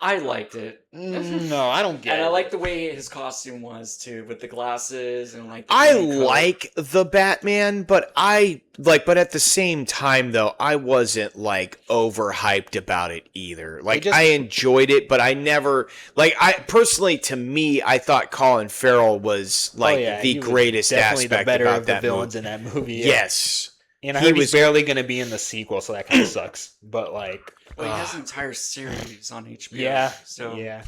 I liked it. No, I don't get And it. I like the way his costume was too, with the glasses and like. The I green coat. like the Batman, but but at the same time though, I wasn't like overhyped about it either. Like just- I enjoyed it, but I never I personally, to me, I thought Colin Farrell was like Oh, yeah, the he was greatest definitely aspect the better about of the that villains movie. in that movie. Yeah. Yes. And I He heard was- he's barely going to be in the sequel, so that kind of sucks. But like, Well, he has an entire series on HBO. yeah, So yeah,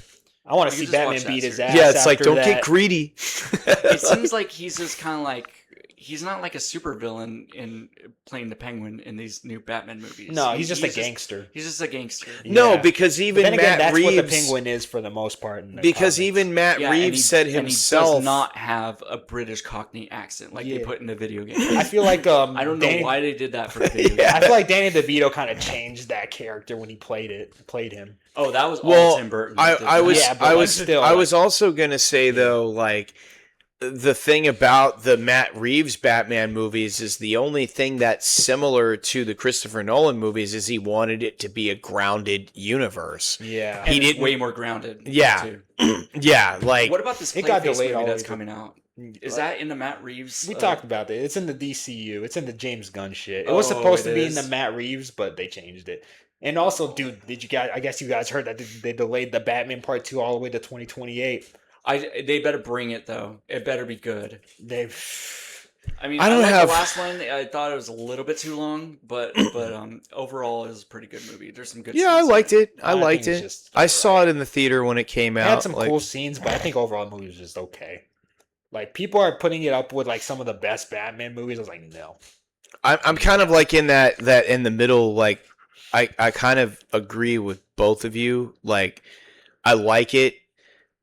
I want to You see can just watch Batman that beat his series. ass. Yeah, it's like after don't that. get greedy. it seems like he's just kind of like he's not like a supervillain in playing the Penguin in these new Batman movies. No, he's just a gangster. He's just a gangster. No, Yeah. because But even then again, Matt that's Reeves, what the Penguin is for the most part. In the because comics. even Matt Yeah, and Reeves he- said and he himself, does not have a British Cockney accent like they Yeah. put in the video game. I feel like I don't know Danny, why they did that for the video Yeah. game. I feel like Danny DeVito kind of changed that character when he played him. Oh, that was Well, all Tim Burton. that did I that. was Yeah, but I like was still, I like- was also gonna say though, like the thing about the Matt Reeves Batman movies is the only thing that's similar to the Christopher Nolan movies is he wanted it to be a grounded universe. Yeah, And he it's didn't- way more grounded. Yeah. too. Yeah, like What about this It got Clayface delayed movie all that's the way coming out? Is that in the Matt Reeves? we talked about it. It's in the DCU. It's in the James Gunn shit. It was supposed to be in the is. Matt Reeves, but they changed it. And also, dude, did you guys? I guess you guys heard that they delayed the Batman Part 2 all the way to 2028. They better bring it though. It better be good. They've. I mean, I I don't like have- the last one. I thought it was a little bit too long, but overall, it was a pretty good movie. There's some good. yeah, I scenes in liked it. I I think liked it's it. just I saw it in the theater when it came It out. had some like, cool scenes, but I think overall the movie was just okay. Like people are putting it up with like some of the best Batman movies. I was like, no. I'm kind of like in that in the middle. Like I kind of agree with both of you. Like I like it,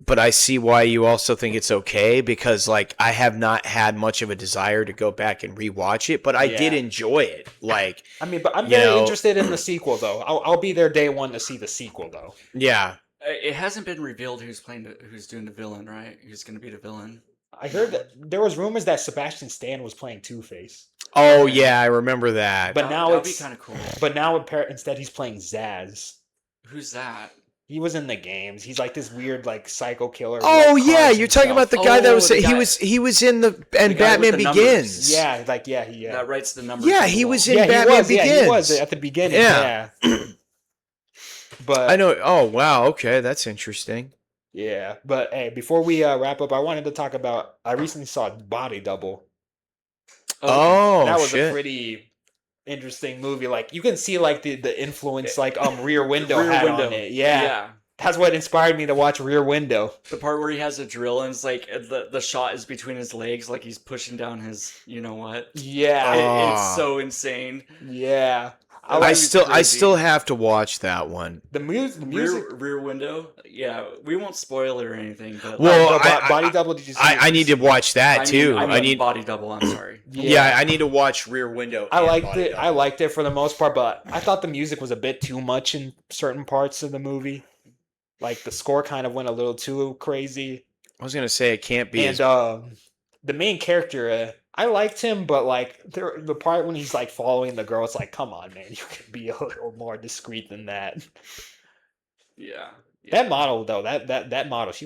but I see why you also think it's okay because like I have not had much of a desire to go back and rewatch it, but I did Yeah. enjoy it. Like I mean, but I'm You very know- interested in the sequel though. I'll be there day one to see the sequel though. yeah, It hasn't been revealed who's who's doing the villain, right? Who's going to be the villain? I heard that there was rumors that Sebastian Stan was playing Two-Face, oh yeah, I remember that. but now that'd be it's kind of cool. but now instead he's playing Zaz. Who's that? He was in the games. He's like this weird like psycho killer. who, Oh like, yeah, carves you're talking himself. about the guy that Oh, was the he guy- was in the and the guy with Batman the numbers. Begins. Yeah, like yeah. That writes the numbers. Yeah, on the he wall. was in Yeah, Batman he was. Yeah, he Begins. was at the beginning. Yeah. Yeah. But I know. Oh wow, okay, that's interesting. yeah, but hey, before we wrap up, I wanted to talk about. I recently saw Body Double. Oh, that was shit. a pretty interesting movie. Like you can see like the influence like Rear Window Rear had Window. on it. Yeah. yeah. That's what inspired me to watch Rear Window. The part where he has a drill and it's like the shot is between his legs, like he's pushing down his, you know what? Yeah. Oh. It's so insane. Yeah. I like still crazy. have to watch that one. The music. Rear window. Yeah, we won't spoil it or anything. But Well, Body Double. Did you see? I need to watch that too. I need body double. I'm sorry. yeah, I need to watch Rear Window. I and liked Body it. Double. I liked it for the most part, but I thought the music was a bit too much in certain parts of the movie. Like the score kind of went a little too crazy. I was gonna say it can't be. And the main character, I liked him, but like the part when he's like following the girl, it's like, come on, man, you can be a little more discreet than that. Yeah. That model though, that model, she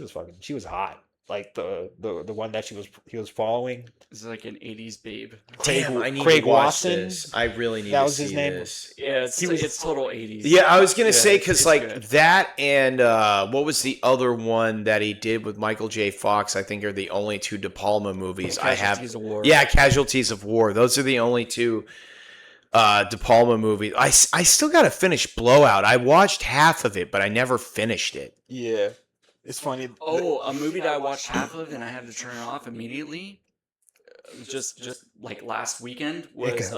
was hot. Like the one that he was following. It's like an 80s babe. Damn, I need Craig to watch Wasson. this. I really need That to was see his name. this. Yeah, it's total 80s. Yeah, I was gonna say it's- because it's like good. that and what was the other one that he did with Michael J. Fox? I think are the only two De Palma movies I have. Casualties of War. Yeah, Casualties of War. Those are the only two De Palma movies. I still got to finish Blowout. I watched half of it, but I never finished it. Yeah, it's funny. Oh, a movie that I watched half of and I had to turn it off immediately. Just like last weekend was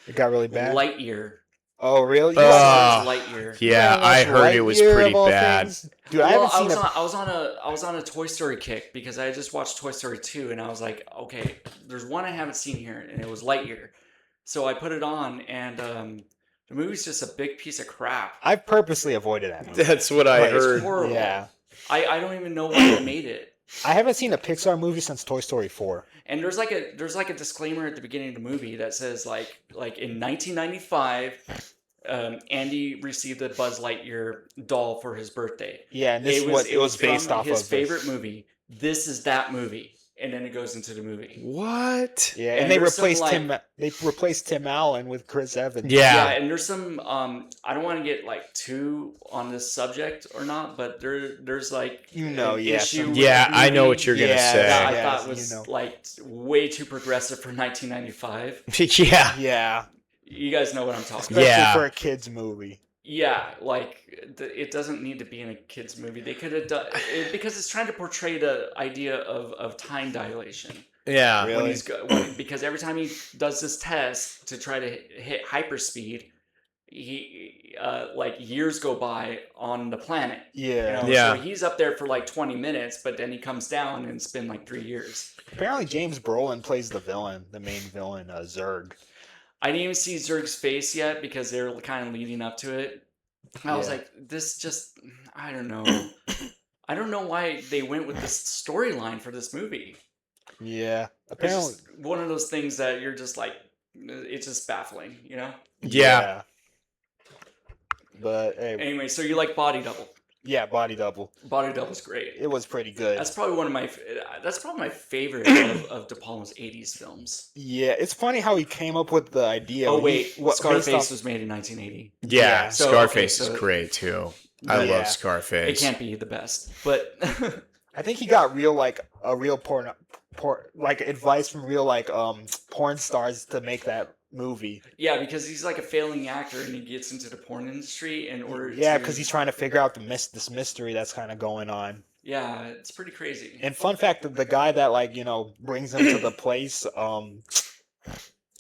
It got really bad. Lightyear. Oh, really? Lightyear. Yeah, I heard it was Lightyear pretty of all bad. things? Dude, I Well, haven't seen it. I was on a Toy Story kick because I just watched Toy Story 2 and I was like, okay, there's one I haven't seen here and it was Lightyear. So I put it on and the movie's just a big piece of crap. I've purposely avoided that movie. That's what I Like, it's heard. horrible. Yeah, I don't even know why they made it. I haven't seen a Pixar movie since Toy Story 4. And there's like a disclaimer at the beginning of the movie that says like in 1995, Andy received a Buzz Lightyear doll for his birthday. Yeah, and this it was based from off his of favorite movie. This is that movie, and then it goes into the movie. What? Yeah, And and they there's some, replaced like- Tim. They replaced Tim Allen with Chris Evans. Yeah, Yeah. and there's some I don't want to get like too on this subject or not, but there's like an yeah, issue some- with Yeah, the I know movie what you're gonna Yeah, say. that I Yeah, thought was you know. like way too progressive for 1995. Yeah. Yeah, You guys know what I'm talking about. especially Yeah. for a kids movie. Yeah, like it doesn't need to be in a kids movie. They could have done it because it's trying to portray the idea of time dilation. Yeah. Really? Because every time he does this test to try to hit hyperspeed, he like years go by on the planet. Yeah. You know? Yeah. So he's up there for like 20 minutes, but then he comes down and it's been like 3 years. Apparently, James Brolin plays the villain, the main villain, Zurg. I didn't even see Zurg's face yet because they're kind of leading up to it. I was Yeah. like, this just, I don't know. I don't know why they went with this storyline for this movie. Yeah. It's Apparently. just one of those things that you're just like, it's just baffling, you know? Yeah. But hey, Anyway, so you like Body Double. yeah, Body Double. Body Double's great. It was pretty good. That's probably my favorite of De Palma's 80s films. Yeah, it's funny how he came up with the idea. Oh, when he- wait, based Scarface off- was made in 1980. Yeah. Yeah. So, Scarface okay, is so- great too. I Yeah. love Scarface. It can't be the best, but I think he got real porn like advice from real porn stars to make that movie. yeah, because he's like a failing actor and he gets into the porn industry in order Yeah, to... because he's trying to figure out this mystery that's kind of going on. Yeah, it's pretty crazy. And fun fact, the guy that brings him to the place,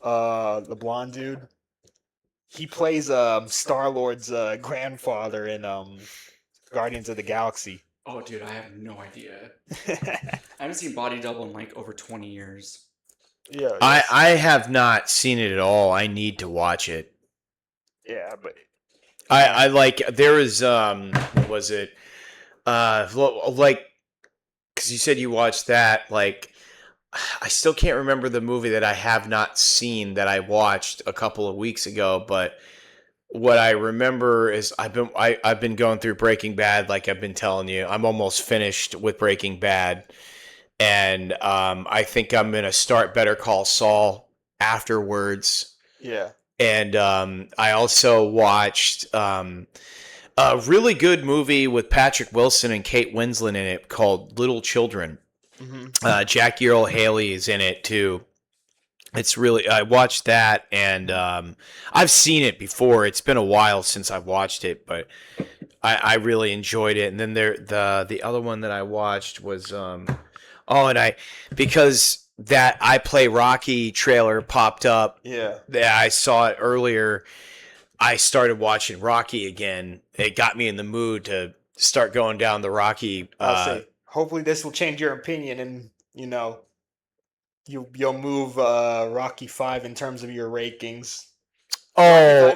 the blonde dude, he plays Star-Lord's grandfather in Guardians of the Galaxy. Oh, dude, I have no idea. I haven't seen Body Double in like over 20 years. Yeah, I have not seen it at all. I need to watch it. yeah, but I like there is what was it like because you said you watched that, like I still can't remember the movie that I have not seen that I watched a couple of weeks ago, but what I remember is I've been going through Breaking Bad, like I've been telling you. I'm almost finished with Breaking Bad, and I think I'm gonna start Better Call Saul afterwards. yeah. And I also watched a really good movie with Patrick Wilson and Kate Winslet in it called Little Children. Mm-hmm. Jackie Earle Haley is in it too. It's really, I watched that, and I've seen it before. It's been a while since I've watched it, but I really enjoyed it. And then the other one that I watched was because that I Play Rocky trailer popped up. Yeah. Yeah, I saw it earlier. I started watching Rocky again. It got me in the mood to start going down the Rocky. I'll say, hopefully this will change your opinion, and you'll move Rocky 5 in terms of your rankings. You're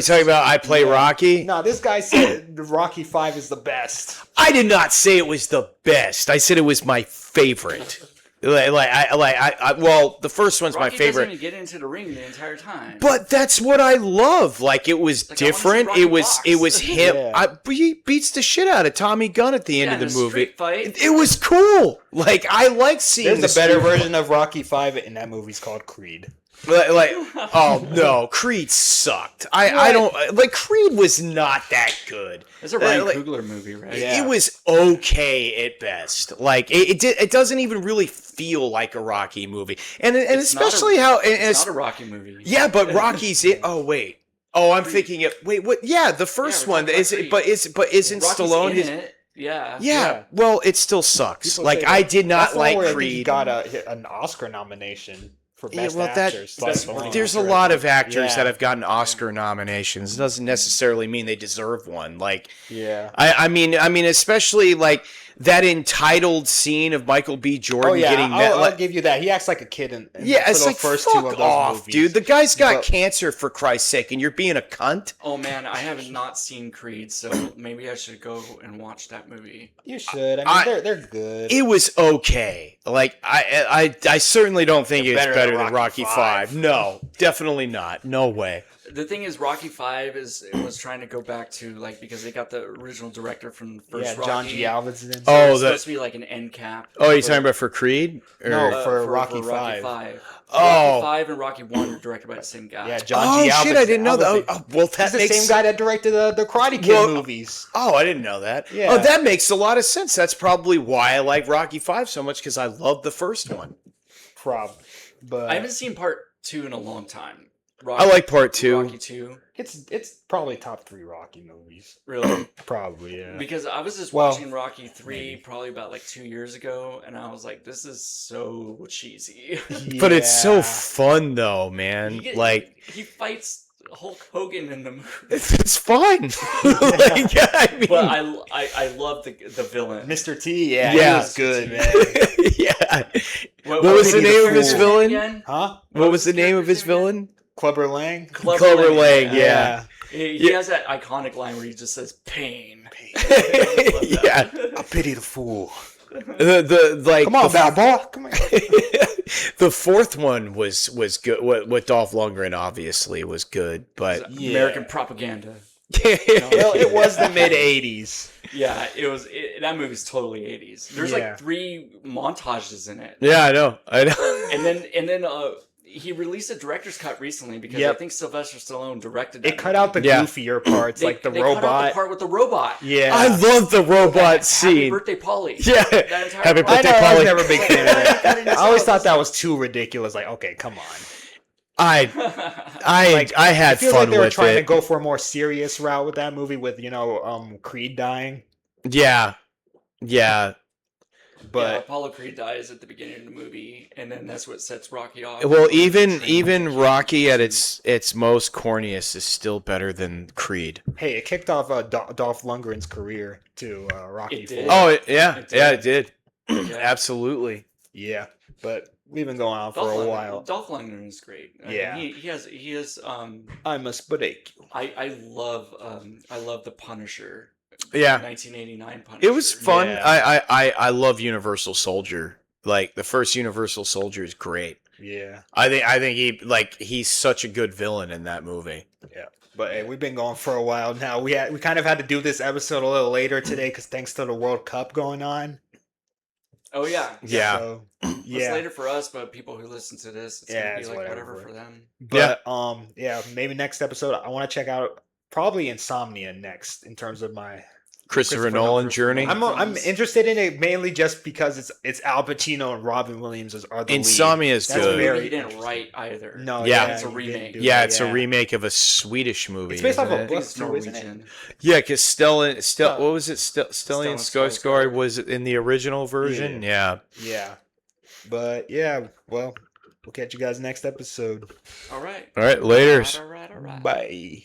talking about I Play Yeah. Rocky? No, this guy said the Rocky 5 is the best. I did not say it was the best. I said it was my favorite. Well, the first one's Rocky my favorite. doesn't even get into the ring the entire time. But that's what I love. Like, it was Like, I wanna see different. Rocky box. It was him. Yeah. He beats the shit out of Tommy Gunn at the end of the movie. Street fight. It was cool. Like, I like seeing. There's a better version of Rocky 5, and that movie's called Creed. Oh no, Creed sucked. I don't like Creed was not that good. It's a Ryan Coogler movie, right? Yeah. It was okay at best. Like it doesn't even really feel like a Rocky movie, and especially It's not a Rocky movie. yeah, but Rocky's it. Oh wait. Oh, I'm thinking it. Wait, what? Yeah, the first one is it? But isn't Rocky's Stallone in his? it. Yeah. Yeah. Well, it still sucks. People Like say I that. did not That's the one like where I think Creed. he got an Oscar nomination for best well, actor. there's a lot of actors Yeah. that have gotten Oscar nominations. It doesn't necessarily mean they deserve one. Like, Yeah. I mean, especially like that entitled scene of Michael B. Jordan Oh yeah, getting I'll give you that. He acts like a kid in yeah, it's the like first fuck two of those off, movies. dude. The guy's got But- cancer for Christ's sake, and you're being a cunt. Oh man, I have not seen Creed, so maybe I should go and watch that movie. You should. I mean, they're good. It was okay. Like I certainly don't think it's better better than than Rocky Rocky 5. V. No, definitely not. No way. The thing is, Rocky 5 was trying to go back to like because they got the original director from the first Rocky. John G. Alvin's in. Oh, It's supposed to be like an end cap. Oh, you're talking about for Creed? Or... No, for Rocky 5. Oh. Rocky 5 and Rocky 1 are directed by the same guy. Yeah, John G. Oh Alvin's. shit! I didn't know that. Alvin's- Oh, well, that He's the makes same guy that directed the Karate Kid Well, movies. Oh, I didn't know that. Yeah. Oh, that makes a lot of sense. That's probably why I like Rocky 5 so much because I love the first one. Probably, but I haven't seen part 2 in a long time. I like part 2. Rocky 2, it's probably top 3 Rocky movies. really. Probably, yeah. Because I was just Well, watching Rocky 3 probably about like 2 years ago, and I was like, this is so cheesy. But it's so Yeah. fun though, man. Like he fights Hulk Hogan in the movie. it's fun. Like, yeah, I mean, But I love the villain. Mr. T, yeah, Yeah. he was good, man. yeah. What was the Biggy name the of his Fool. villain? Again? Huh? What was the name of his villain? Clubber Lang. Clubber Lang, yeah. He has that iconic line where he just says pain. Yeah. I pity the fool. The like. Come on, the, Balboa. Come here. the fourth one was good. What Dolph Lundgren obviously was good, but Yeah. American propaganda. Well, it was the mid '80s. Yeah, it was. That movie's totally 80s. There's Yeah. like 3 montages in it. yeah, I know. And then he released a director's cut recently because Yep. I think Sylvester Stallone directed that. It cut out the Yeah. goofier parts, like the they cut out the robot. part with the robot. Yeah, I love the robot Happy scene. birthday, Polly. Yeah. That entire Happy part. I birthday, know. I Polly. was never a big fan of that. I always It thought that was too ridiculous. Like, okay, come on. I had I feel fun like they were with trying to it. go for a more serious route with that movie, with Creed dying. Yeah. But But Apollo Creed dies at the beginning of the movie, and then that's what sets Rocky off. Well, even Rocky at its most corniest is still better than Creed. hey, it kicked off Dolph Lundgren's career to Rocky It did. IV. Oh, It it did. Yeah. Absolutely. Yeah, but we've been going on for a while. Dolph Lundgren is great. I mean, Yeah. he has. I must break you. I love the Punisher. Yeah. 1989 Punisher. It was fun. Yeah. I love Universal Soldier. Like the first Universal Soldier is great. Yeah, I think he's such a good villain in that movie. yeah. But hey, we've been going for a while now. We kind of had to do this episode a little later today because thanks to the World Cup going on. Oh yeah. Yeah. So, It's yeah. later for us, but people who listen to this, it's Yeah, gonna be it's like whatever. whatever for them. But yeah, maybe next episode I want to check out probably Insomnia next in terms of my Christopher Nolan journey. I'm interested in it mainly just because it's Al Pacino and Robin Williams are the Insomnia lead. is That's good. very He didn't interesting. write either. No, Yeah. It's a he remake. didn't do Yeah, it, it's a remake of a Swedish movie. It's based off isn't a it? I think book it's too, isn't it? Norwegian. Yeah, because what was it? Stellan Stellan Skarsgård was in the original version. Yeah. Yeah, but yeah, well, we'll catch you guys next episode. All right. All right, later. All right. Bye.